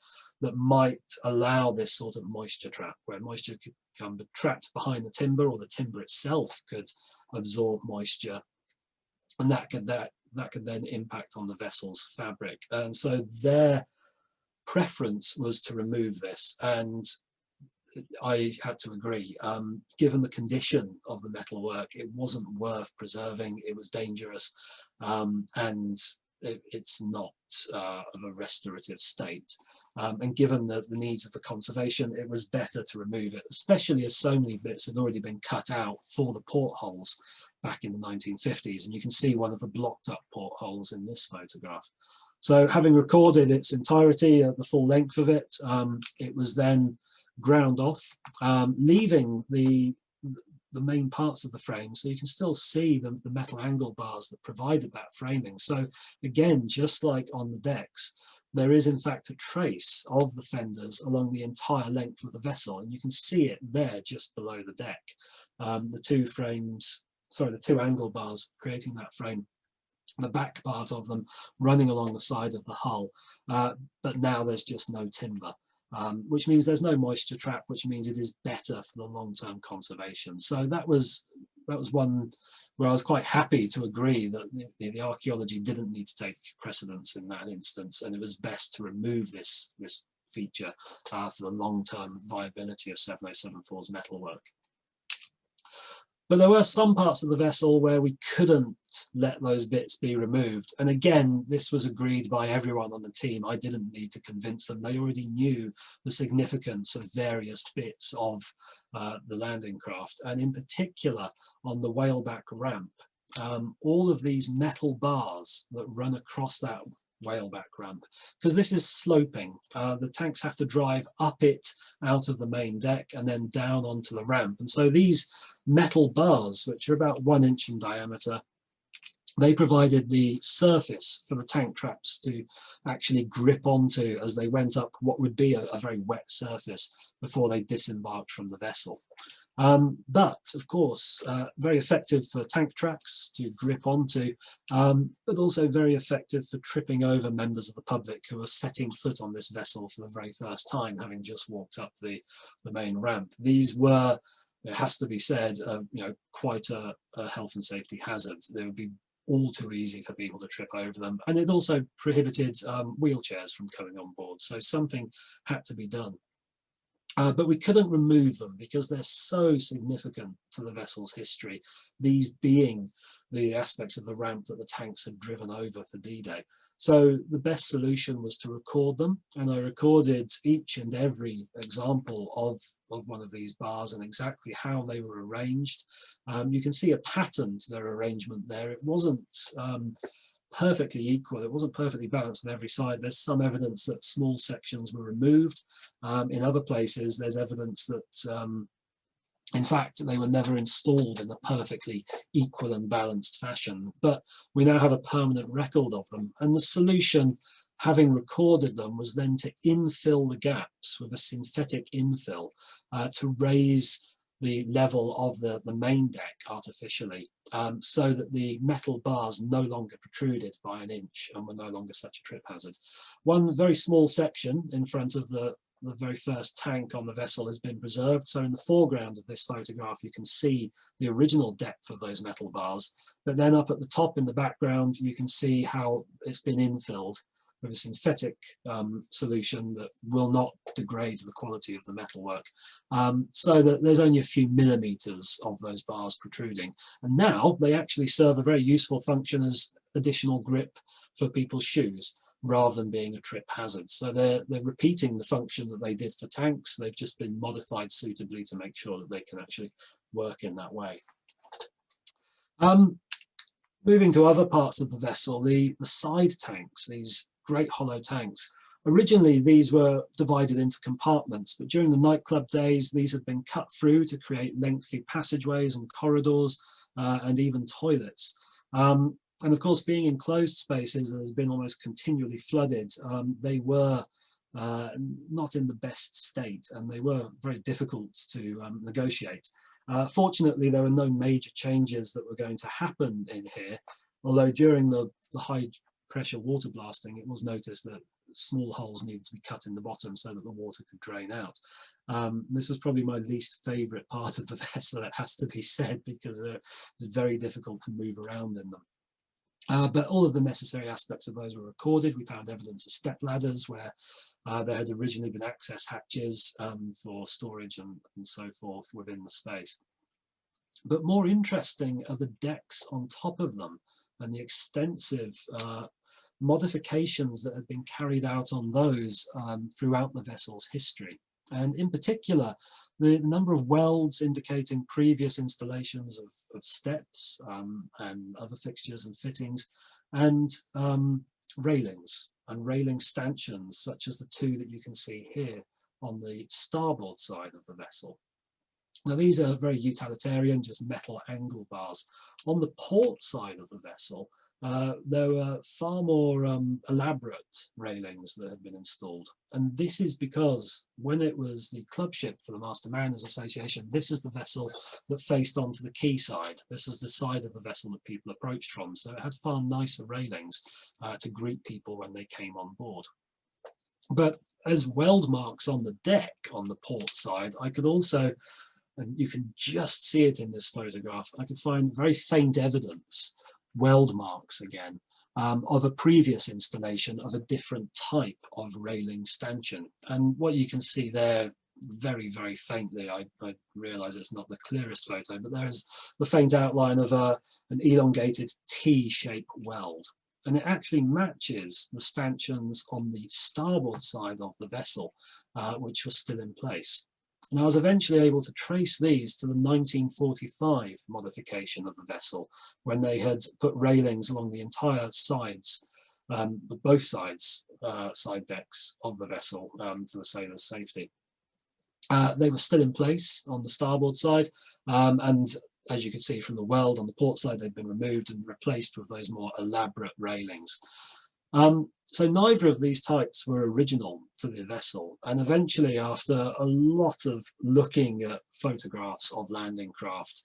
that might allow this sort of moisture trap, where moisture could become trapped behind the timber, or the timber itself could absorb moisture, and that could then impact on the vessel's fabric. And so their preference was to remove this, and I had to agree. Given the condition of the metalwork, it wasn't worth preserving. It was dangerous, and it's not of a restorative state. And given the needs of the conservation, it was better to remove it, especially as so many bits had already been cut out for the portholes back in the 1950s. And you can see one of the blocked up portholes in this photograph. So having recorded its entirety, the full length of it, it was then ground off, leaving the main parts of the frame, so you can still see the metal angle bars that provided that framing. So again, just like on the decks, there is in fact a trace of the fenders along the entire length of the vessel, and you can see it there just below the deck. The two angle bars creating that frame, the back part of them running along the side of the hull, but now there's just no timber. Which means there's no moisture trap, which means it is better for the long-term conservation. So that was one where I was quite happy to agree that the archaeology didn't need to take precedence in that instance, and it was best to remove this feature for the long-term viability of 7074's metalwork. But there were some parts of the vessel where we couldn't let those bits be removed. And again, this was agreed by everyone on the team. I didn't need to convince them. They already knew the significance of various bits of the landing craft. And in particular, on the whaleback ramp, all of these metal bars that run across that whaleback ramp, because this is sloping. The tanks have to drive up it out of the main deck and then down onto the ramp. And so these metal bars, which are about 1 inch in diameter, they provided the surface for the tank traps to actually grip onto as they went up what would be a very wet surface before they disembarked from the vessel. But of course, very effective for tank tracks to grip onto, but also very effective for tripping over members of the public who are setting foot on this vessel for the very first time, having just walked up the main ramp. These were, it has to be said, quite a health and safety hazard. They would be all too easy for people to trip over them, and it also prohibited wheelchairs from coming on board. So something had to be done. But we couldn't remove them because they're so significant to the vessel's history, these being the aspects of the ramp that the tanks had driven over for D-Day. So the best solution was to record them, and I recorded each and every example of one of these bars and exactly how they were arranged. You can see a pattern to their arrangement there. It wasn't perfectly equal, it wasn't perfectly balanced on every side. There's some evidence that small sections were removed. In other places there's evidence that in fact they were never installed in a perfectly equal and balanced fashion, but we now have a permanent record of them, and the solution, having recorded them, was then to infill the gaps with a synthetic infill to raise the level of the main deck artificially, so that the metal bars no longer protruded by 1 inch and were no longer such a trip hazard. One very small section in front of the very first tank on the vessel has been preserved. So in the foreground of this photograph, you can see the original depth of those metal bars, but then up at the top in the background, you can see how it's been infilled with a synthetic solution that will not degrade the quality of the metalwork, so that there's only a few millimeters of those bars protruding. And now they actually serve a very useful function as additional grip for people's shoes, rather than being a trip hazard. So they're repeating the function that they did for tanks. They've just been modified suitably to make sure that they can actually work in that way. Moving to other parts of the vessel, the side tanks, these great hollow tanks. Originally, these were divided into compartments, but during the nightclub days, these had been cut through to create lengthy passageways and corridors and even toilets. And of course, being in closed spaces that has been almost continually flooded, they were not in the best state, and they were very difficult to negotiate. Fortunately, there were no major changes that were going to happen in here, although during the high pressure water blasting, it was noticed that small holes needed to be cut in the bottom so that the water could drain out. This was probably my least favourite part of the vessel, it has to be said, because it's very difficult to move around in them. But all of the necessary aspects of those were recorded. We found evidence of step ladders where there had originally been access hatches for storage and so forth within the space. But more interesting are the decks on top of them and the extensive modifications that had been carried out on those throughout the vessel's history. And in particular, the number of welds indicating previous installations of steps and other fixtures and fittings, and railings and railing stanchions, such as the two that you can see here on the starboard side of the vessel. Now, these are very utilitarian, just metal angle bars. On the port side of the vessel, there were far more elaborate railings that had been installed. And this is because when it was the club ship for the Master Mariners Association, this is the vessel that faced onto the quay side. This is the side of the vessel that people approached from. So it had far nicer railings to greet people when they came on board. But as weld marks on the deck on the port side, I could also, and you can just see it in this photograph, I could find very faint evidence, weld marks again, of a previous installation of a different type of railing stanchion. And what you can see there very, very faintly, I realise it's not the clearest photo, but there is the faint outline of an elongated T-shaped weld. And it actually matches the stanchions on the starboard side of the vessel, which was still in place. And I was eventually able to trace these to the 1945 modification of the vessel, when they had put railings along the entire sides, both sides, side decks of the vessel for the sailors' safety. They were still in place on the starboard side, and as you can see from the weld on the port side, they'd been removed and replaced with those more elaborate railings. So neither of these types were original to the vessel, and eventually, after a lot of looking at photographs of landing craft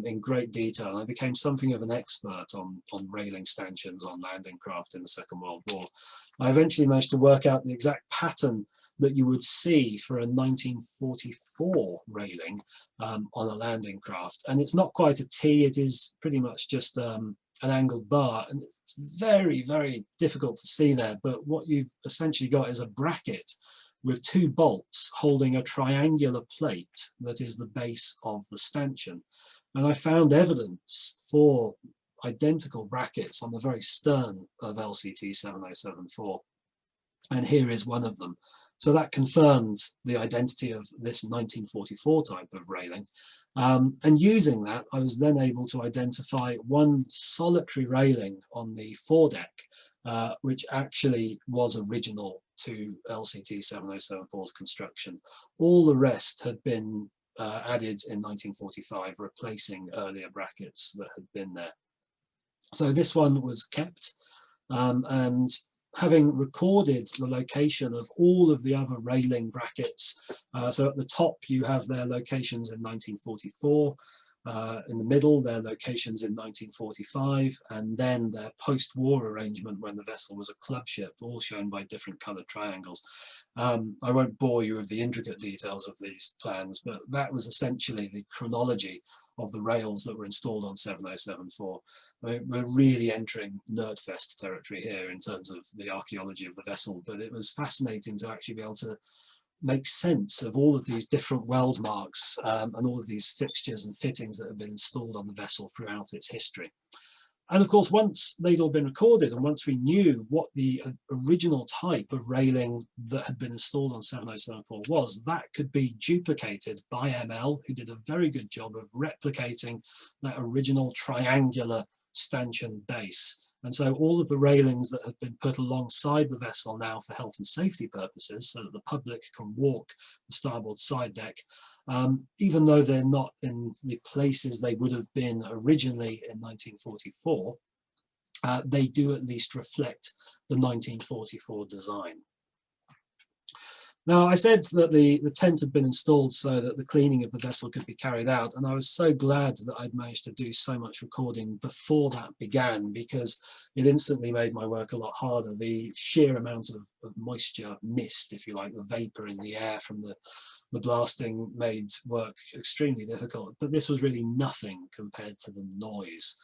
in great detail, I became something of an expert on railing stanchions on landing craft in the Second World War. I eventually managed to work out the exact pattern that you would see for a 1944 railing on a landing craft, and it's not quite a T, it is pretty much just an angled bar, and it's very, very difficult to see there, but what you've essentially got is a bracket with two bolts holding a triangular plate that is the base of the stanchion. And I found evidence for identical brackets on the very stern of LCT 7074, and here is one of them. So that confirmed the identity of this 1944 type of railing. And using that, I was then able to identify one solitary railing on the foredeck, which actually was original to LCT 7074's construction. All the rest had been added in 1945, replacing earlier brackets that had been there. So this one was kept, and having recorded the location of all of the other railing brackets, so at the top you have their locations in 1944, in the middle their locations in 1945, and then their post-war arrangement when the vessel was a club ship, all shown by different coloured triangles. I won't bore you with the intricate details of these plans, but that was essentially the chronology of the rails that were installed on 7074. I mean, we're really entering nerdfest territory here in terms of the archaeology of the vessel, but it was fascinating to actually be able to make sense of all of these different weld marks and all of these fixtures and fittings that have been installed on the vessel throughout its history. And of course, once they'd all been recorded and once we knew what the original type of railing that had been installed on 7074 was, that could be duplicated by ML, who did a very good job of replicating that original triangular stanchion base. And so all of the railings that have been put alongside the vessel now for health and safety purposes, so that the public can walk the starboard side deck, even though they're not in the places they would have been originally in 1944, they do at least reflect the 1944 design. Now, I said that the tent had been installed so that the cleaning of the vessel could be carried out, and I was so glad that I'd managed to do so much recording before that began, because it instantly made my work a lot harder. The sheer amount of moisture, mist, if you like, the vapour in the air from the blasting made work extremely difficult, but this was really nothing compared to the noise,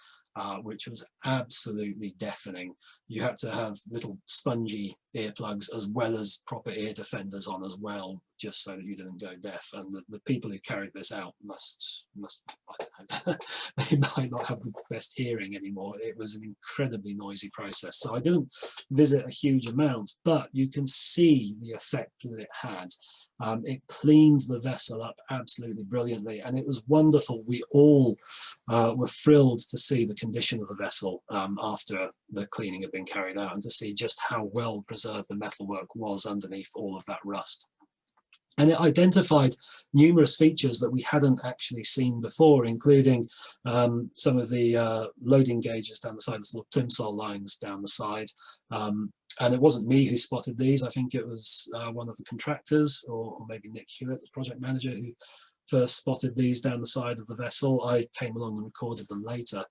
which was absolutely deafening. You had to have little spongy earplugs as well as proper ear defenders on as well, just so that you didn't go deaf. And the people who carried this out must I don't know, they might not have the best hearing anymore. It was an incredibly noisy process. So I didn't visit a huge amount, but you can see the effect that it had. It cleaned the vessel up absolutely brilliantly, and it was wonderful. We all were thrilled to see the condition of the vessel after the cleaning had been carried out, and to see just how well preserved the metalwork was underneath all of that rust. And it identified numerous features that we hadn't actually seen before, including some of the loading gauges down the side, the sort of plimsoll lines down the side. And it wasn't me who spotted these. I think it was one of the contractors, or maybe Nick Hewitt, the project manager, who first spotted these down the side of the vessel. I came along and recorded them later.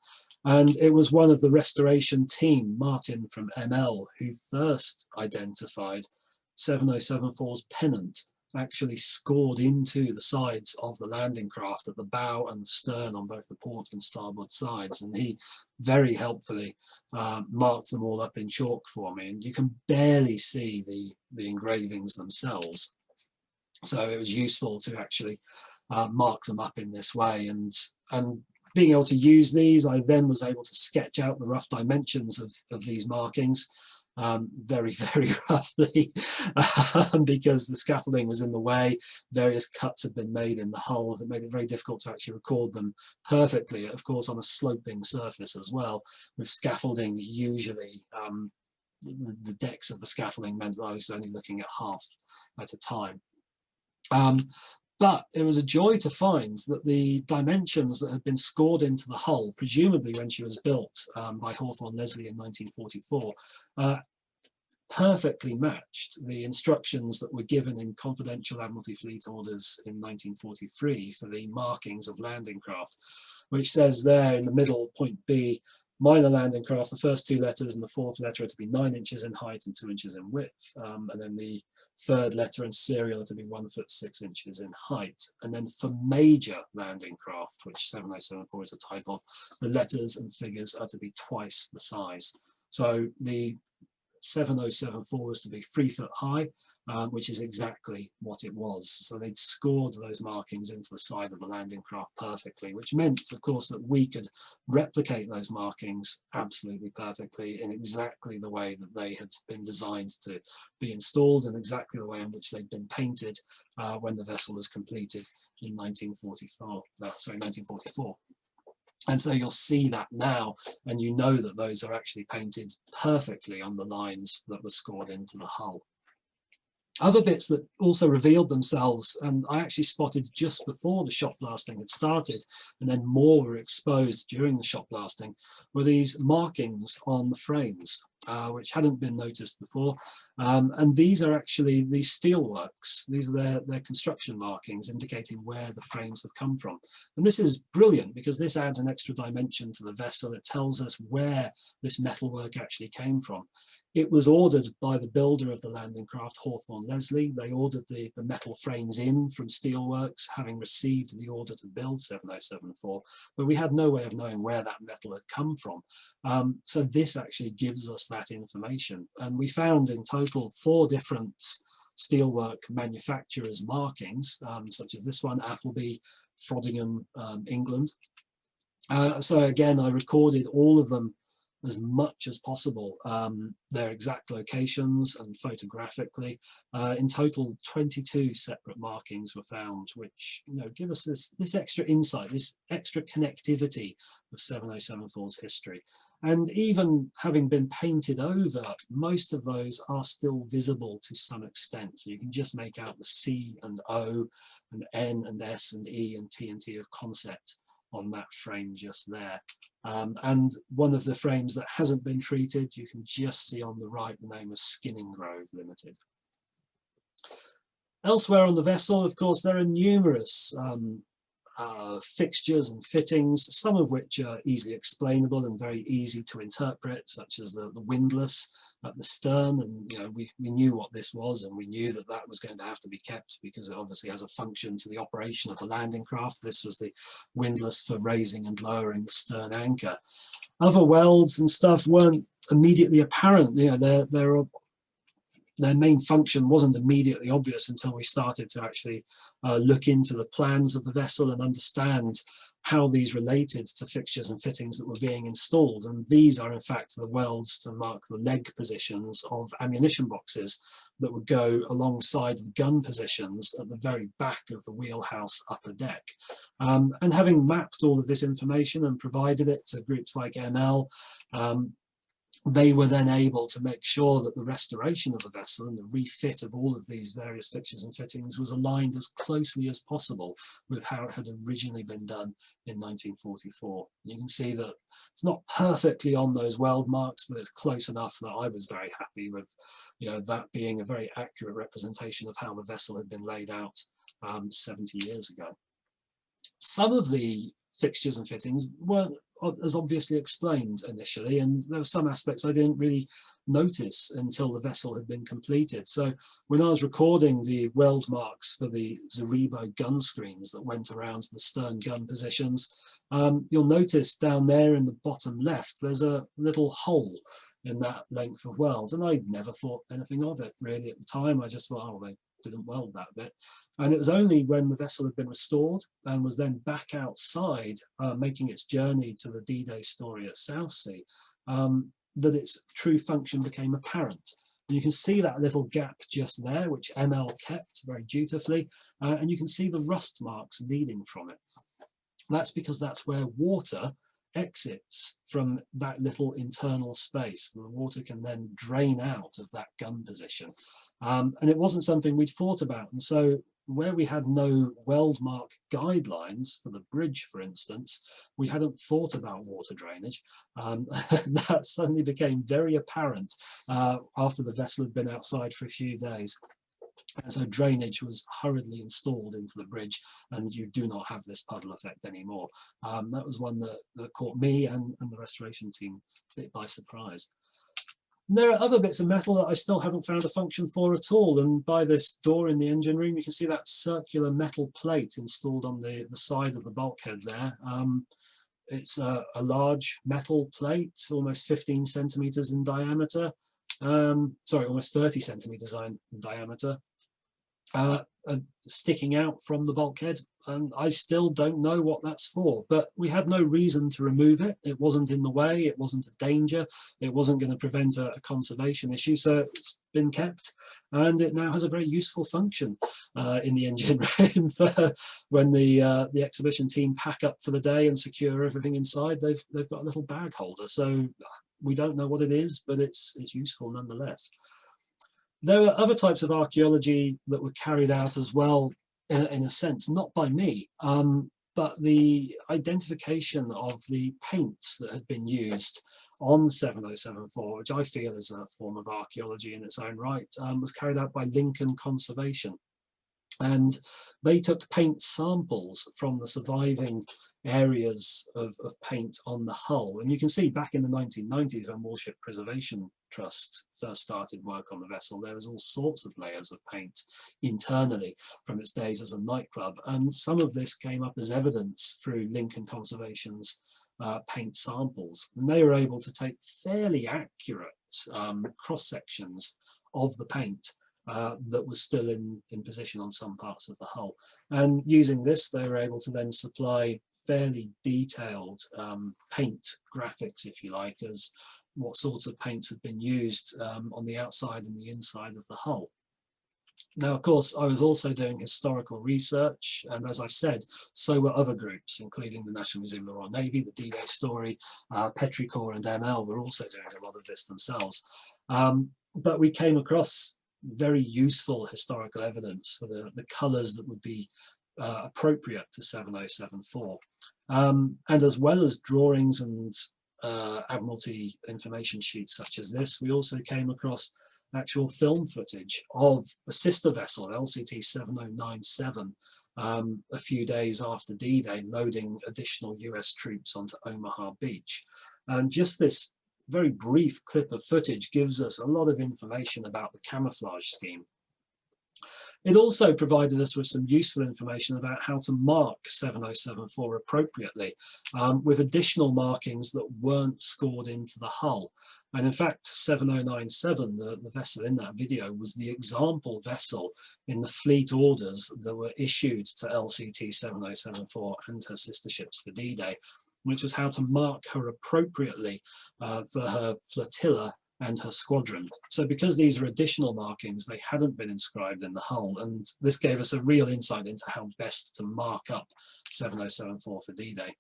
And it was one of the restoration team, Martin from ML, who first identified 7074's pennant actually scored into the sides of the landing craft at the bow and the stern on both the port and starboard sides, and he very helpfully marked them all up in chalk for me, and you can barely see the engravings themselves, so it was useful to actually mark them up in this way. And being able to use these, I then was able to sketch out the rough dimensions of these markings very, very roughly, because the scaffolding was in the way. Various cuts had been made in the hull that made it very difficult to actually record them perfectly, of course on a sloping surface as well. With scaffolding, usually the decks of the scaffolding meant that I was only looking at half at a time. But it was a joy to find that the dimensions that had been scored into the hull, presumably when she was built by Hawthorne Leslie in 1944, perfectly matched the instructions that were given in confidential Admiralty Fleet orders in 1943 for the markings of landing craft, which says there in the middle, point B, minor landing craft, the first two letters and the fourth letter are to be 9 inches in height and 2 inches in width, and then the third letter and serial are to be 1 foot 6 inches in height. And then for major landing craft, which 7074 is a type of, the letters and figures are to be twice the size. So the 7074 is to be 3 foot high, which is exactly what it was. So they'd scored those markings into the side of the landing craft perfectly, which meant, of course, that we could replicate those markings absolutely perfectly in exactly the way that they had been designed to be installed, and exactly the way in which they'd been painted when the vessel was completed in 1944. And so you'll see that now, and you know that those are actually painted perfectly on the lines that were scored into the hull. Other bits that also revealed themselves, and I actually spotted just before the shot blasting had started, and then more were exposed during the shot blasting, were these markings on the frames, which hadn't been noticed before. And these are actually the steelworks. These are their construction markings indicating where the frames have come from. And this is brilliant because this adds an extra dimension to the vessel. It tells us where this metalwork actually came from. It was ordered by the builder of the landing craft, Hawthorne Leslie. They ordered the metal frames in from steelworks, having received the order to build 7074, but we had no way of knowing where that metal had come from. So this actually gives us that information. And we found in total 4 different steelwork manufacturers' markings, such as this one, Appleby, Frodingham, England. So again, I recorded all of them as much as possible their exact locations and photographically. In total, 22 separate markings were found, which give us this extra insight, this extra connectivity of 7074's history. And even having been painted over, most of those are still visible to some extent. So you can just make out the C and O and N and S and E and T of concept on that frame just there. And one of the frames that hasn't been treated, you can just see on the right the name of Skinning Grove Limited. Elsewhere on the vessel, of course, there are numerous fixtures and fittings, some of which are easily explainable and very easy to interpret, such as the windlass at the stern. And we knew what this was, and we knew that that was going to have to be kept because it obviously has a function to the operation of the landing craft. This was the windlass for raising and lowering the stern anchor. Other welds and stuff weren't immediately apparent. Their main function wasn't immediately obvious until we started to actually look into the plans of the vessel and understand how these related to fixtures and fittings that were being installed. And these are in fact the welds to mark the leg positions of ammunition boxes that would go alongside the gun positions at the very back of the wheelhouse upper deck. And having mapped all of this information and provided it to groups like ML, they were then able to make sure that the restoration of the vessel and the refit of all of these various fixtures and fittings was aligned as closely as possible with how it had originally been done in 1944. You can see that it's not perfectly on those weld marks, but it's close enough that I was very happy with that being a very accurate representation of how the vessel had been laid out 70 years ago. Some of the fixtures and fittings weren't as obviously explained initially, and there were some aspects I didn't really notice until the vessel had been completed. So when I was recording the weld marks for the Zaribo gun screens that went around the stern gun positions, you'll notice down there in the bottom left there's a little hole in that length of weld, and I never thought anything of it really at the time. I just thought, oh, they didn't weld that bit. And it was only when the vessel had been restored and was then back outside making its journey to the D-Day story at Southsea that its true function became apparent. And you can see that little gap just there, which ML kept very dutifully, and you can see the rust marks leading from it. That's because that's where water exits from that little internal space. The water can then drain out of that gun position. And it wasn't something we'd thought about. And so where we had no weld mark guidelines for the bridge, for instance, we hadn't thought about water drainage. That suddenly became very apparent after the vessel had been outside for a few days. And so drainage was hurriedly installed into the bridge, and you do not have this puddle effect anymore. That was one that caught me and the restoration team a bit by surprise. And there are other bits of metal that I still haven't found a function for at all. And by this door in the engine room, you can see that circular metal plate installed on the side of the bulkhead there. It's a large metal plate, almost 15 centimeters in diameter. Sorry, almost 30 centimeters in diameter, sticking out from the bulkhead. And I still don't know what that's for, but we had no reason to remove it. It wasn't in the way, it wasn't a danger, it wasn't going to prevent a conservation issue, so it's been kept, and it now has a very useful function in the engine room for when the exhibition team pack up for the day and secure everything inside. They've got a little bag holder, so we don't know what it is, but it's useful nonetheless. There were other types of archaeology that were carried out as well, in a sense, not by me, but the identification of the paints that had been used on 7074, which I feel is a form of archaeology in its own right, was carried out by Lincoln Conservation. And they took paint samples from the surviving areas of paint on the hull. And you can see back in the 1990s, when Warship Preservation Trust first started work on the vessel, there was all sorts of layers of paint internally from its days as a nightclub. And some of this came up as evidence through Lincoln Conservation's paint samples. And they were able to take fairly accurate cross-sections of the paint that was still in position on some parts of the hull. And using this, they were able to then supply fairly detailed paint graphics, if you like, as what sorts of paints had been used on the outside and the inside of the hull. Now, of course, I was also doing historical research, and as I've said, so were other groups, including the National Museum of the Royal Navy, the D-Day Story, Petrichor and ML were also doing a lot of this themselves. But we came across very useful historical evidence for the colours that would be appropriate to 7074. And as well as drawings and Admiralty information sheets such as this, we also came across actual film footage of a sister vessel, LCT 7097, a few days after D-Day, loading additional US troops onto Omaha Beach. And just this very brief clip of footage gives us a lot of information about the camouflage scheme. It also provided us with some useful information about how to mark 7074 appropriately, with additional markings that weren't scored into the hull. And in fact, 7097, the vessel in that video, was the example vessel in the fleet orders that were issued to LCT 7074 and her sister ships for D-Day, which was how to mark her appropriately for her flotilla and her squadron. So because these are additional markings, they hadn't been inscribed in the hull, and this gave us a real insight into how best to mark up 7074 for D-Day.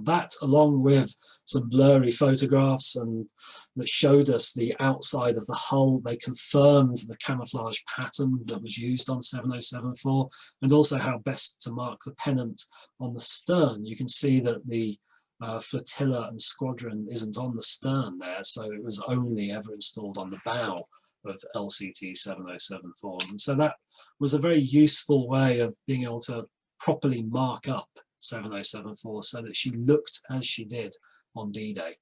That, along with some blurry photographs and that showed us the outside of the hull, they confirmed the camouflage pattern that was used on 7074, and also how best to mark the pennant on the stern. You can see that the flotilla and squadron isn't on the stern there, so it was only ever installed on the bow of LCT 7074. And so that was a very useful way of being able to properly mark up 7074 so that she looked as she did on D-Day.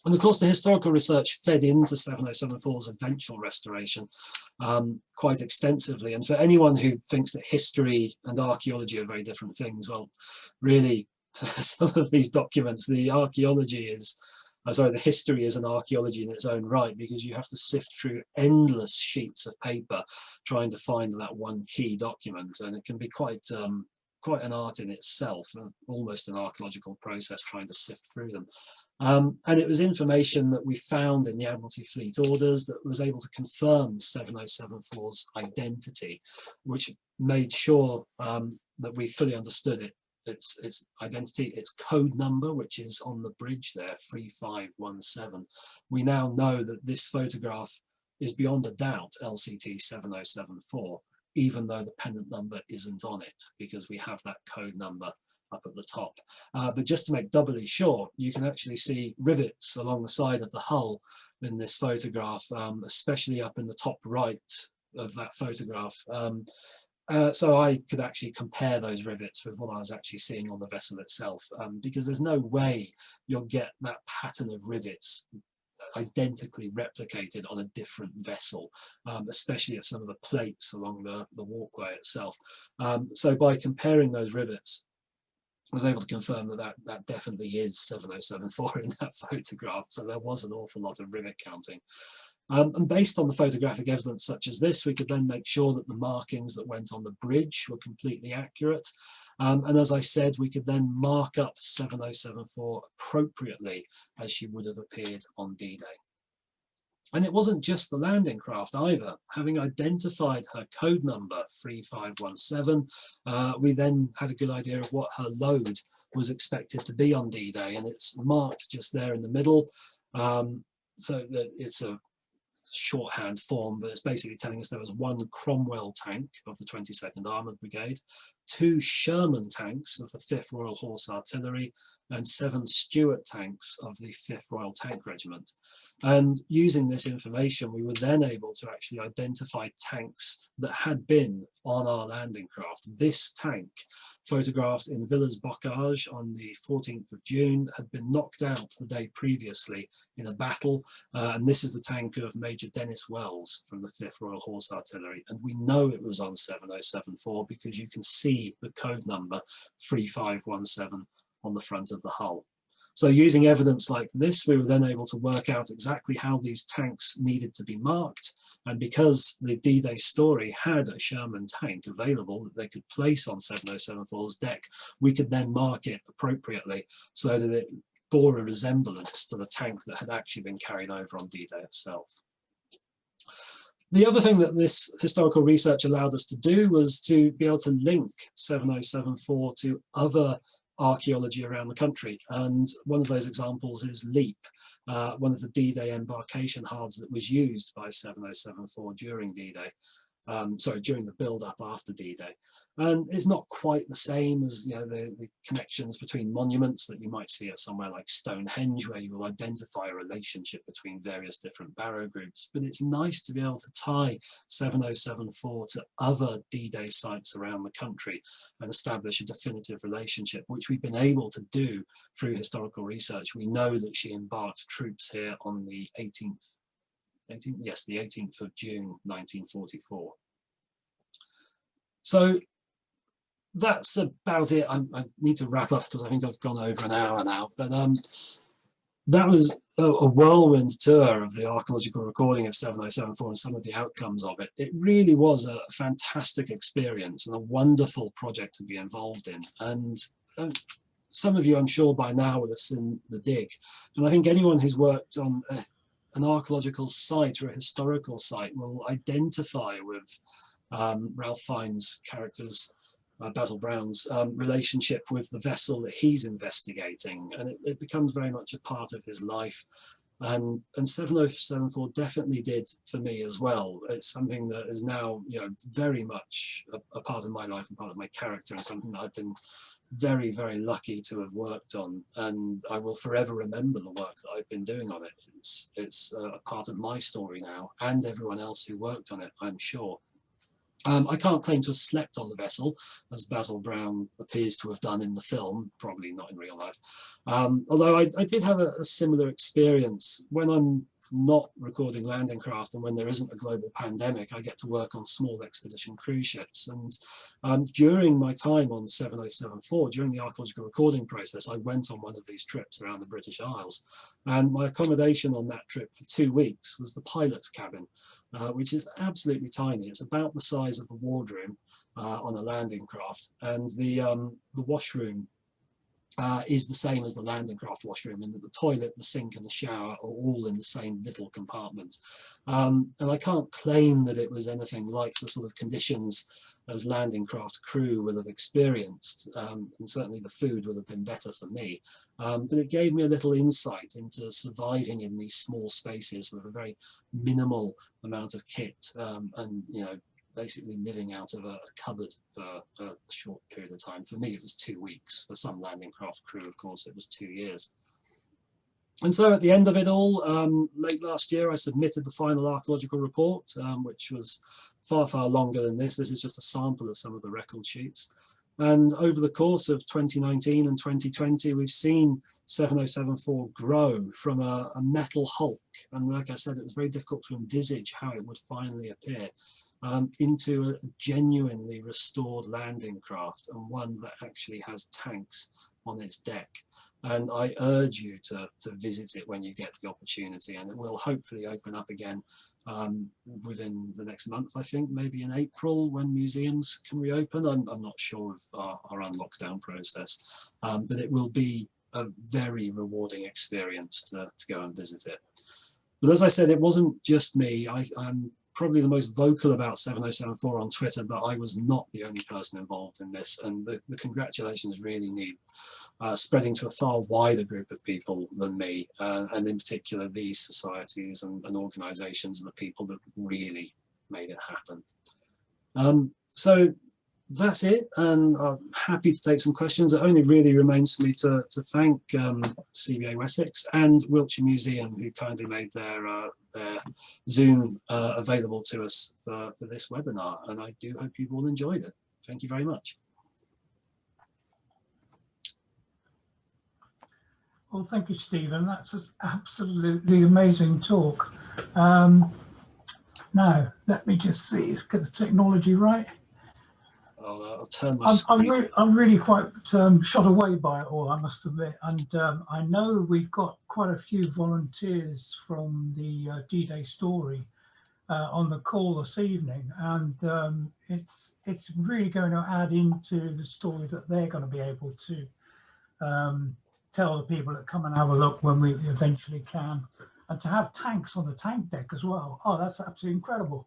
And of course, the historical research fed into 7074's eventual restoration quite extensively. And for anyone who thinks that history and archaeology are very different things, well, really, some of these documents, the history is an archaeology in its own right, because you have to sift through endless sheets of paper trying to find that one key document, and it can be quite an art in itself, almost an archaeological process trying to sift through them. And it was information that we found in the Admiralty Fleet orders that was able to confirm 7074's identity, which made sure that we fully understood its identity, its code number, which is on the bridge there, 3517. We now know that this photograph is beyond a doubt LCT 7074, even though the pennant number isn't on it, because we have that code number up at the top. But just to make doubly sure, you can actually see rivets along the side of the hull in this photograph, especially up in the top right of that photograph. So I could actually compare those rivets with what I was actually seeing on the vessel itself, because there's no way you'll get that pattern of rivets identically replicated on a different vessel, especially at some of the plates along the walkway itself. So by comparing those rivets, I was able to confirm that definitely is 7074 in that photograph. So there was an awful lot of rivet counting. And based on the photographic evidence such as this, we could then make sure that the markings that went on the bridge were completely accurate. And as I said, we could then mark up 7074 appropriately as she would have appeared on D-Day. And it wasn't just the landing craft either. Having identified her code number 3517, we then had a good idea of what her load was expected to be on D-Day, and it's marked just there in the middle. So it's a shorthand form, but it's basically telling us there was one Cromwell tank of the 22nd Armoured Brigade, 2 Sherman tanks of the 5th Royal Horse Artillery, and 7 Stuart tanks of the 5th Royal Tank Regiment. And using this information, we were then able to actually identify tanks that had been on our landing craft. This tank, photographed in Villers-Bocage on the 14th of June, had been knocked out the day previously in a battle, and this is the tank of Major Dennis Wells from the 5th Royal Horse Artillery, and we know it was on 7074 because you can see the code number 3517 on the front of the hull. So using evidence like this, we were then able to work out exactly how these tanks needed to be marked, And because the D-Day story had a Sherman tank available that they could place on 7074's deck, we could then mark it appropriately so that it bore a resemblance to the tank that had actually been carried over on D-Day itself. The other thing that this historical research allowed us to do was to be able to link 7074 to other archaeology around the country. And one of those examples is Leap, one of the D-Day embarkation hards that was used by 7074 during D-Day. During the build-up after D-Day. And it's not quite the same as, you know, the connections between monuments that you might see at somewhere like Stonehenge, where you will identify a relationship between various different barrow groups. But it's nice to be able to tie 7074 to other D-Day sites around the country and establish a definitive relationship, which we've been able to do through historical research. We know that she embarked troops here on the 18th. Yes, the 18th of June 1944. So that's about it. I need to wrap up because I think I've gone over an hour now. But that was a whirlwind tour of the archaeological recording of 7074 and some of the outcomes of it. It really was a fantastic experience and a wonderful project to be involved in. And some of you, I'm sure, by now will have seen the dig. And I think anyone who's worked on an archaeological site or a historical site will identify with Ralph Fiennes' character's, Basil Brown's relationship with the vessel that he's investigating, and it becomes very much a part of his life. And 7074 definitely did for me as well. It's something that is now, you know, very much a part of my life and part of my character, and something that I've been very, very lucky to have worked on, and I will forever remember the work that I've been doing on it. It's a part of my story now, and everyone else who worked on it, I'm sure. I can't claim to have slept on the vessel, as Basil Brown appears to have done in the film, probably not in real life. Although I did have a similar experience. When I'm not recording landing craft and when there isn't a global pandemic, I get to work on small expedition cruise ships. And during my time on 7074, during the archaeological recording process, I went on one of these trips around the British Isles. And my accommodation on that trip for 2 weeks was the pilot's cabin, which is absolutely tiny. It's about the size of the wardroom on a landing craft. And the washroom is the same as the landing craft washroom, and the toilet, the sink and the shower are all in the same little compartment. And I can't claim that it was anything like the sort of conditions as landing craft crew will have experienced, and certainly the food would have been better for me. But it gave me a little insight into surviving in these small spaces with a very minimal amount of kit, and, you know, basically living out of a cupboard for a short period of time. For me, it was 2 weeks. For some landing craft crew, of course, it was 2 years. And so at the end of it all, late last year, I submitted the final archaeological report, which was far, far longer than this. This is just a sample of some of the record sheets. And over the course of 2019 and 2020, we've seen 7074 grow from a metal hulk. And like I said, it was very difficult to envisage how it would finally appear. Into a genuinely restored landing craft, and one that actually has tanks on its deck. And I urge you to visit it when you get the opportunity, and it will hopefully open up again within the next month, I think, maybe in April when museums can reopen. I'm not sure of our unlockdown process, but it will be a very rewarding experience to go and visit it. But as I said, it wasn't just me. I'm probably the most vocal about 7074 on Twitter, but I was not the only person involved in this, and the congratulations really need spreading to a far wider group of people than me, and in particular these societies and organisations are the people that really made it happen. So that's it, and I'm happy to take some questions. It only really remains for me to thank CBA Wessex and Wiltshire Museum, who kindly made their Zoom available to us for this webinar, and I do hope you've all enjoyed it. Thank you very much. Well, thank you, Stephen. That's an absolutely amazing talk. Now, let me just see, get the technology right. I'll turn my screen. I'm really quite shot away by it all, I must admit. And I know we've got quite a few volunteers from the D-Day story on the call this evening, and it's really going to add into the story that they're going to be able to tell the people that come and have a look when we eventually can, and to have tanks on the tank deck as well. Oh, that's absolutely incredible.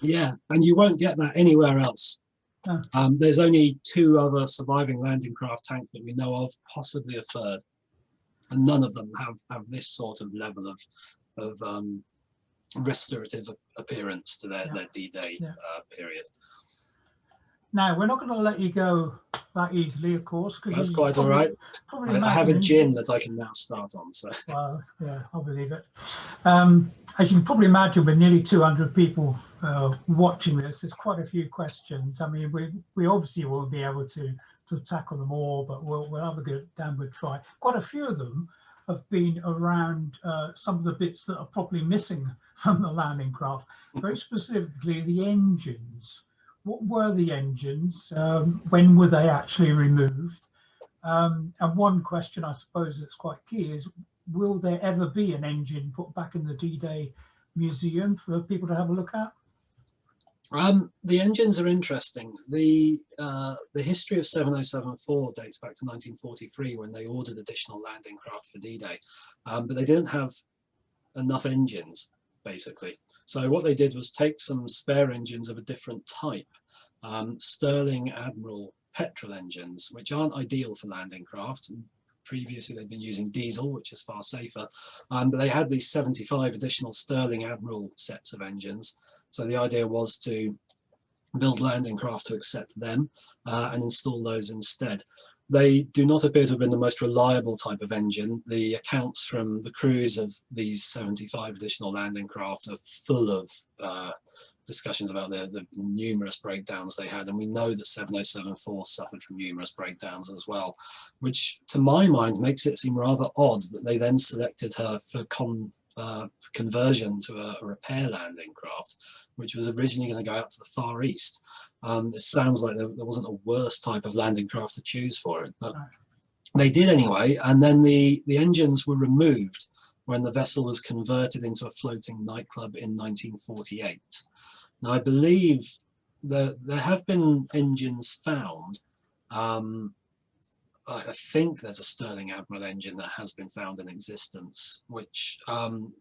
Yeah, and you won't get that anywhere else. No. There's only 2 other surviving landing craft tanks that we know of, possibly a third, and none of them have this sort of level of restorative appearance to their D-Day period. Now, we're not going to let you go that easily, of course. That's quite all right. I have a gin that I can now start on. So. Well, yeah, I'll believe it. As you can probably imagine, with nearly 200 people watching this, there's quite a few questions. I mean, we obviously won't be able to tackle them all, but we'll have a good downward try. Quite a few of them have been around some of the bits that are probably missing from the landing craft, very specifically the engines. What were the engines? When were they actually removed? And one question I suppose that's quite key is, will there ever be an engine put back in the D-Day Museum for people to have a look at? The engines are interesting. The history of 7074 dates back to 1943 when they ordered additional landing craft for D-Day, but they didn't have enough engines, basically. So what they did was take some spare engines of a different type, Stirling Admiral petrol engines, which aren't ideal for landing craft. Previously they'd been using diesel, which is far safer, but they had these 75 additional Stirling Admiral sets of engines. So the idea was to build landing craft to accept them and install those instead. They do not appear to have been the most reliable type of engine. The accounts from the crews of these 75 additional landing craft are full of discussions about the numerous breakdowns they had, and we know that 7074 suffered from numerous breakdowns as well, which to my mind makes it seem rather odd that they then selected her for conversion to a repair landing craft, which was originally going to go out to the Far East. It sounds like there wasn't a worse type of landing craft to choose for it, but they did anyway, and then the engines were removed when the vessel was converted into a floating nightclub in 1948. Now, I believe there have been engines found. I think there's a Stirling Admiral engine that has been found in existence, which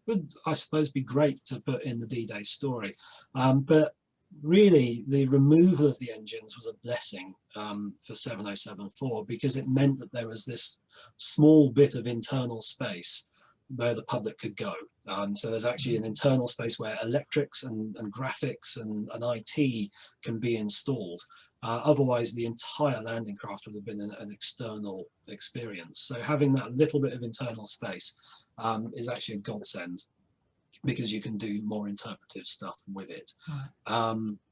would, I suppose, be great to put in the D-Day story. But really, the removal of the engines was a blessing for 7074, because it meant that there was this small bit of internal space where the public could go. So there's actually an internal space where electrics and graphics and IT can be installed. Otherwise, the entire landing craft would have been an external experience. So having that little bit of internal space is actually a godsend, because you can do more interpretive stuff with it.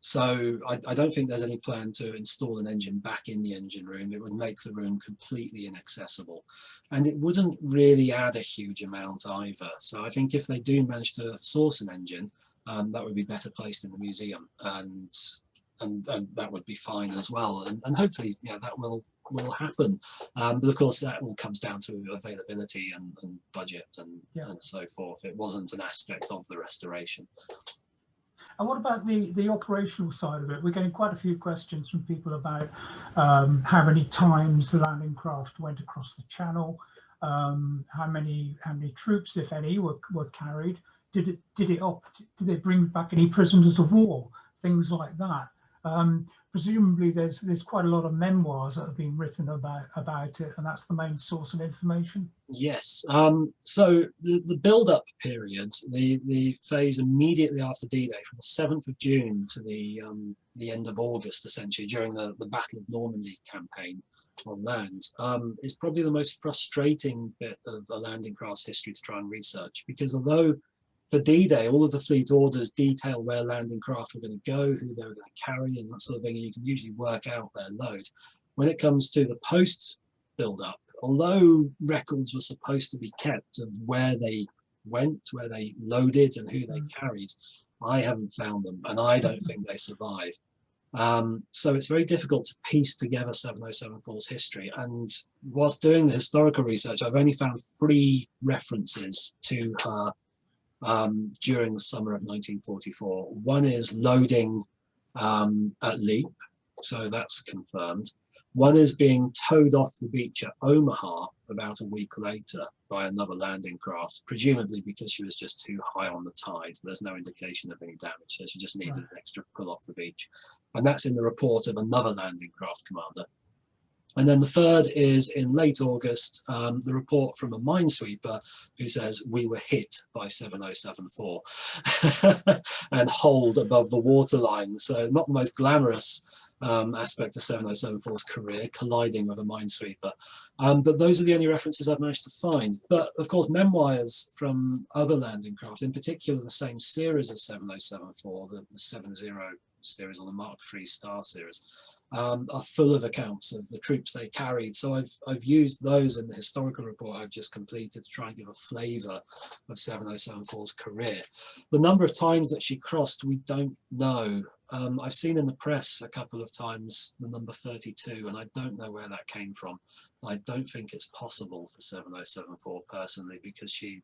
So I don't think there's any plan to install an engine back in the engine room. It would make the room completely inaccessible, and it wouldn't really add a huge amount either. So I think if they do manage to source an engine, that would be better placed in the museum, and that would be fine as well. And hopefully, yeah, that will happen. But of course, that all comes down to availability and budget and so forth. It wasn't an aspect of the restoration. And what about the operational side of it? We're getting quite a few questions from people about how many times the landing craft went across the channel, how many troops, if any, were carried. Did they bring back any prisoners of war? Things like that. Presumably there's quite a lot of memoirs that have been written about it, and that's the main source of information. Yes. So the build-up period, the phase immediately after D-Day, from the 7th of June to the end of August, essentially, during the Battle of Normandy campaign on land, is probably the most frustrating bit of a landing craft's history to try and research, because although for D-Day, all of the fleet orders detail where landing craft were going to go, who they were going to carry, and that sort of thing, and you can usually work out their load. When it comes to the post build-up, although records were supposed to be kept of where they went, where they loaded, and who they carried, I haven't found them, and I don't think they survive. So it's very difficult to piece together 7074's history, and whilst doing the historical research, I've only found 3 references to her during the summer of 1944. One is loading at Leap, so that's confirmed. One is being towed off the beach at Omaha about a week later by another landing craft, presumably because she was just too high on the tide. There's no indication of any damage, so she just needed an extra pull off the beach. And that's in the report of another landing craft commander. And then the third is in late August, the report from a minesweeper who says we were hit by 7074 and holed above the waterline. So not the most glamorous aspect of 7074's career, colliding with a minesweeper. But those are the only references I've managed to find. But of course, memoirs from other landing craft, in particular the same series as 7074, the 70 series or the Mark III Star series, are full of accounts of the troops they carried. So I've used those in the historical report I've just completed to try and give a flavour of 7074's career. The number of times that she crossed, we don't know. I've seen in the press a couple of times the number 32, and I don't know where that came from. I don't think it's possible for 7074 personally, because she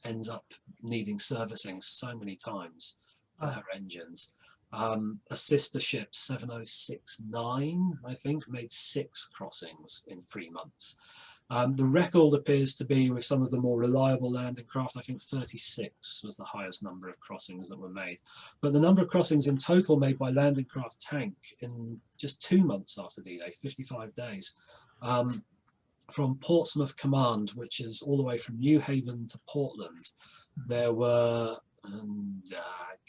ends up needing servicing so many times for her engines. A sister ship, 7069, I think, made 6 crossings in 3 months. The record appears to be, with some of the more reliable landing craft, I think 36 was the highest number of crossings that were made. But the number of crossings in total made by landing craft tank in just 2 months after D-Day, 55 days, from Portsmouth Command, which is all the way from New Haven to Portland, there were, I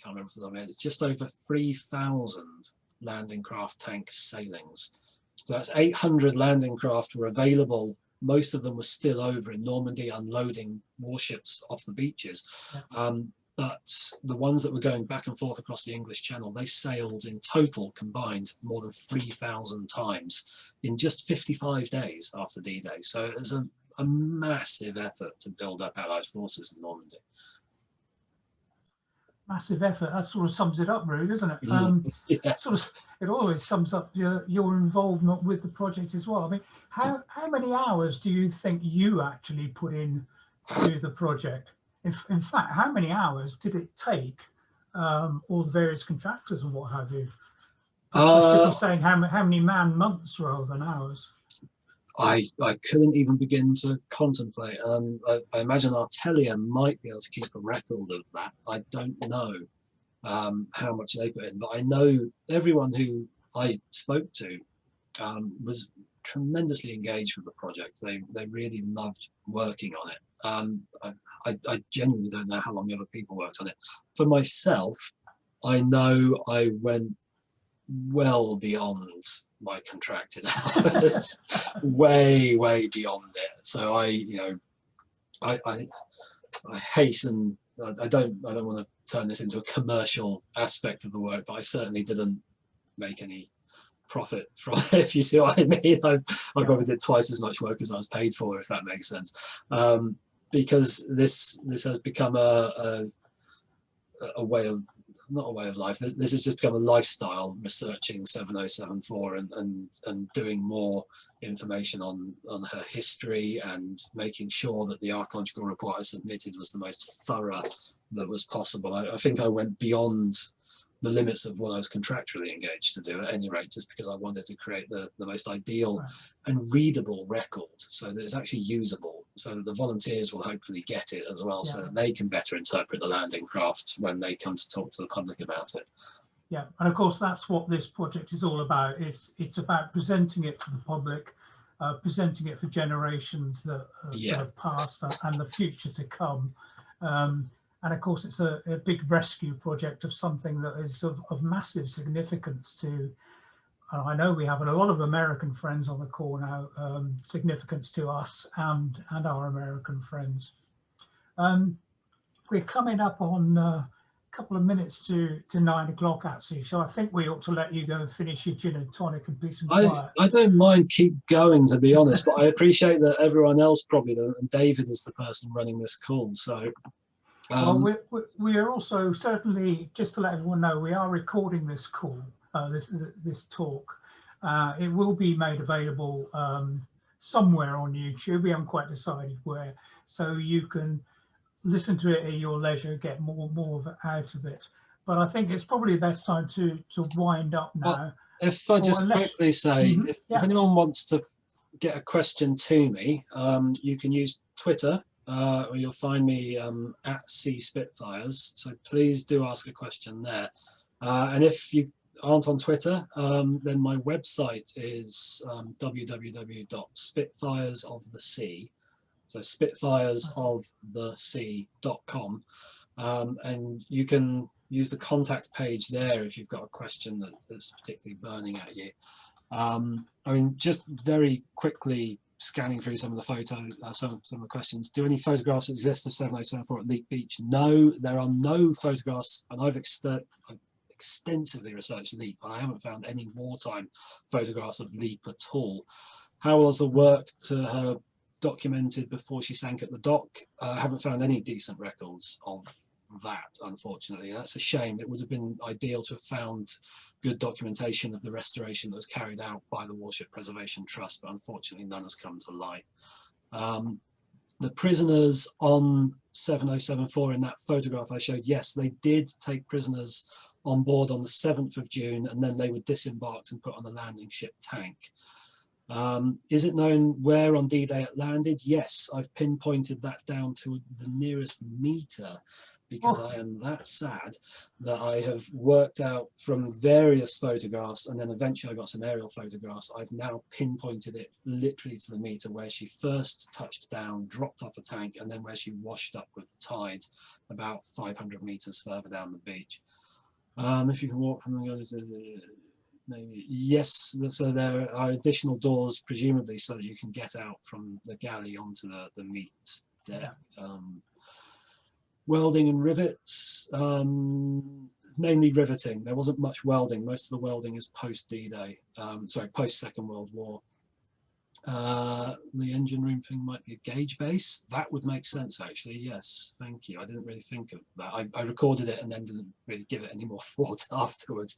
can't remember the number, it's just over 3,000 landing craft tank sailings. So that's 800 landing craft were available. Most of them were still over in Normandy unloading warships off the beaches. But the ones that were going back and forth across the English Channel, they sailed in total combined more than 3,000 times in just 55 days after D-Day. So it was a massive effort to build up Allied forces in Normandy. Massive effort. That sort of sums it up, really, doesn't it? Yeah. Sort of, it always sums up your involvement with the project as well. I mean, how many hours do you think you actually put in to the project? In fact, how many hours did it take all the various contractors and what have you? I should be saying how many man-months rather than hours. I couldn't even begin to contemplate. I imagine Artelia might be able to keep a record of that. I don't know how much they put in, but I know everyone who I spoke to was tremendously engaged with the project. They really loved working on it. I genuinely don't know how long other people worked on it. For myself, I know I went well beyond my contracted hours, way beyond it. So I hasten. I don't want to turn this into a commercial aspect of the work, but I certainly didn't make any profit from it, if you see what I mean. I probably did twice as much work as I was paid for, if that makes sense, because this has become a way of, not a way of life. This has just become a lifestyle, researching 7074 and doing more information on her history and making sure that the archaeological report I submitted was the most thorough that was possible. I think I went beyond the limits of what I was contractually engaged to do, at any rate, just because I wanted to create the most ideal and readable record so that it's actually usable, so that the volunteers will hopefully get it as well, so that they can better interpret the landing craft when they come to talk to the public about it. Yeah, and of course that's what this project is all about. It's about presenting it to the public, presenting it for generations that have passed and the future to come. And of course, it's a big rescue project of something that is of massive significance to, I know we have a lot of American friends on the call now, significance to us and our American friends. We're coming up on a couple of minutes to 9 o'clock actually, so I think we ought to let you go and finish your gin and tonic and peace and quiet. I don't mind keep going, to be honest, but I appreciate that everyone else probably doesn't, and David is the person running this call, so. Well, we are also, certainly, just to let everyone know, we are recording this call, this talk. It will be made available somewhere on YouTube. We haven't quite decided where, so you can listen to it at your leisure, get more of it out of it. But I think it's probably the best time to wind up now. Well, if I just quickly say, if anyone wants to get a question to me, you can use Twitter, or you'll find me at C Spitfires. So please do ask a question there. And if you aren't on Twitter, then my website is www.spitfiresofthesea. So spitfiresofthesea.com. And you can use the contact page there if you've got a question that's particularly burning at you. I mean, just very quickly scanning through some of the some of the questions. Do any photographs exist of 7074 at Leap Beach? No, there are no photographs, and I've extensively researched Leap, and I haven't found any wartime photographs of Leap at all. How was the work to her documented before she sank at the dock? I haven't found any decent records of that, unfortunately. That's a shame. It would have been ideal to have found good documentation of the restoration that was carried out by the Warship Preservation Trust, but unfortunately none has come to light. The prisoners on 7074 in that photograph I showed, yes, they did take prisoners on board on the 7th of June, and then they were disembarked and put on the landing ship Tank. Is it known where on D-Day it landed? Yes, I've pinpointed that down to the nearest meter, because I am that sad that I have worked out from various photographs, and then eventually I got some aerial photographs. I've now pinpointed it literally to the meter where she first touched down, dropped off a tank, and then where she washed up with the tide about 500 meters further down the beach. If you can walk from the maybe, yes, so there are additional doors presumably so that you can get out from the galley onto the meat deck. Welding and rivets, mainly riveting. There wasn't much welding. Most of the welding is post D-Day, sorry, post Second World War. The engine room thing might be a gauge base. That would make sense, actually. Yes, thank you. I didn't really think of that. I recorded it and then didn't really give it any more thought afterwards.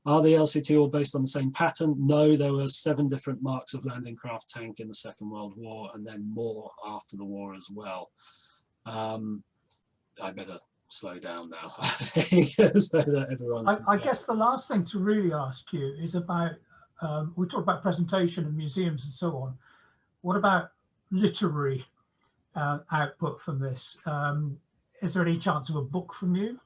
Are the LCT all based on the same pattern? No, there were 7 different marks of landing craft tank in the Second World War, and then more after the war as well. I better slow down now, I think, so that everyone's I guess the last thing to really ask you is about, we talked about presentation and museums and so on. What about literary output from this? Is there any chance of a book from you?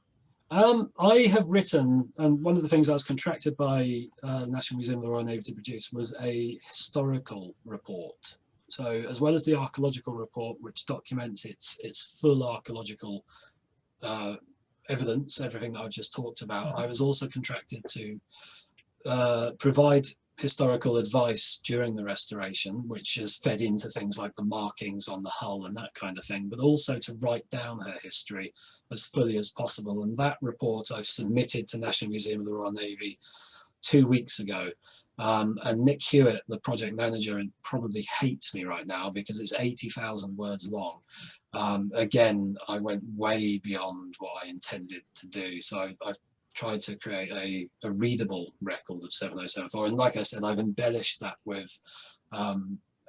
I have written, and one of the things I was contracted by the National Museum of the Royal Navy to produce was a historical report. So as well as the archaeological report, which documents its full archaeological evidence, everything that I've just talked about, I was also contracted to provide historical advice during the restoration, which has fed into things like the markings on the hull and that kind of thing, but also to write down her history as fully as possible. And that report I've submitted to National Museum of the Royal Navy 2 weeks ago. And Nick Hewitt, the project manager, probably hates me right now because it's 80,000 words long. Again, I went way beyond what I intended to do. So I've tried to create a readable record of 7074. And like I said, I've embellished that with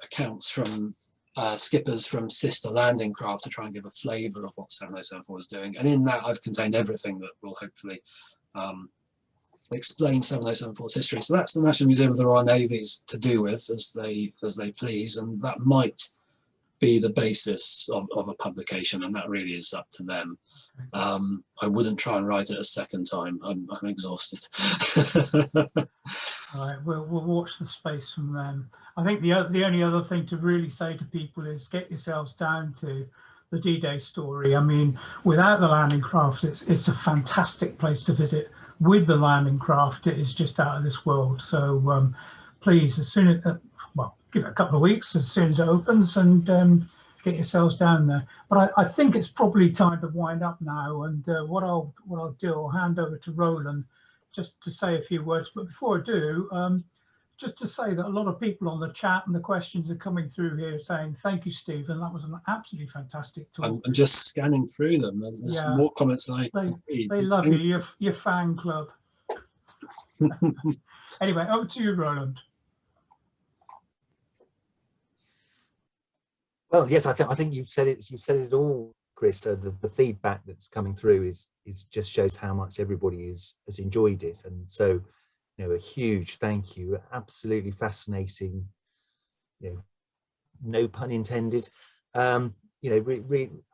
accounts from skippers from sister landing craft to try and give a flavour of what 7074 is doing. And in that, I've contained everything that will hopefully explain 7074's history. So that's the National Museum of the Royal Navy's to do with as they please, and that might be the basis of a publication, and that really is up to them. I wouldn't try and write it a second time. I'm exhausted. All right, we'll watch the space from them. I think the only other thing to really say to people is get yourselves down to the D-Day story. I mean, without the landing craft, it's a fantastic place to visit. With the landing craft, it is just out of this world. So please, as soon as well, give it a couple of weeks as soon as it opens, and get yourselves down there. But I think it's probably time to wind up now. And what I'll do, I'll hand over to Roland just to say a few words. But before I do, just to say that a lot of people on the chat and the questions are coming through here saying, thank you, Stephen. That was an absolutely fantastic talk. I'm just scanning through them. There's more comments than I can read. They love you, your fan club. Anyway, over to you, Roland. Well, yes, I think you've said it. You've said it all Chris, the feedback that's coming through is just shows how much everybody has enjoyed it, and so a huge thank you. Absolutely fascinating, no pun intended.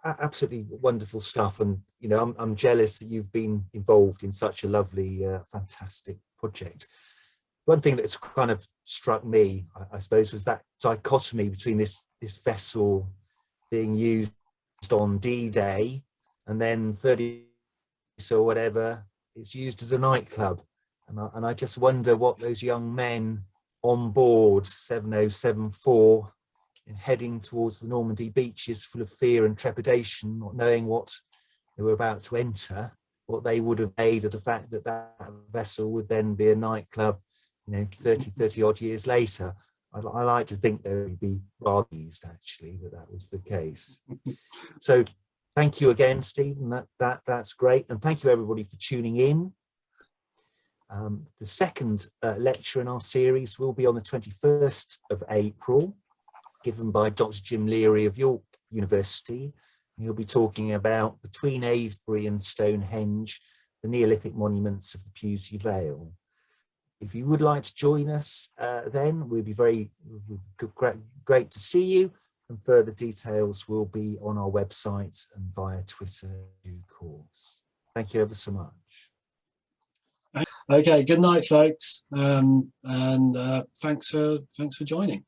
Absolutely wonderful stuff, and I'm jealous that you've been involved in such a lovely, fantastic project. One thing that's kind of struck me, I suppose, was that dichotomy between this vessel being used on D-Day, and then 30 or whatever, it's used as a nightclub, and I just wonder what those young men on board 7074 heading towards the Normandy beaches, full of fear and trepidation, not knowing what they were about to enter, what they would have made of the fact that that vessel would then be a nightclub 30 odd years later. I like to think they would be rather pleased, actually, that was the case. So thank you again, Stephen. That's great, and thank you everybody for tuning in. The second lecture in our series will be on the 21st of April, given by Dr. Jim Leary of York University. He'll be talking about between Avebury and Stonehenge, the Neolithic monuments of the Pewsey Vale. If you would like to join us, then we'd be great to see you, and further details will be on our website and via Twitter in due course. Thank you ever so much. Okay, good night, folks, and thanks for joining.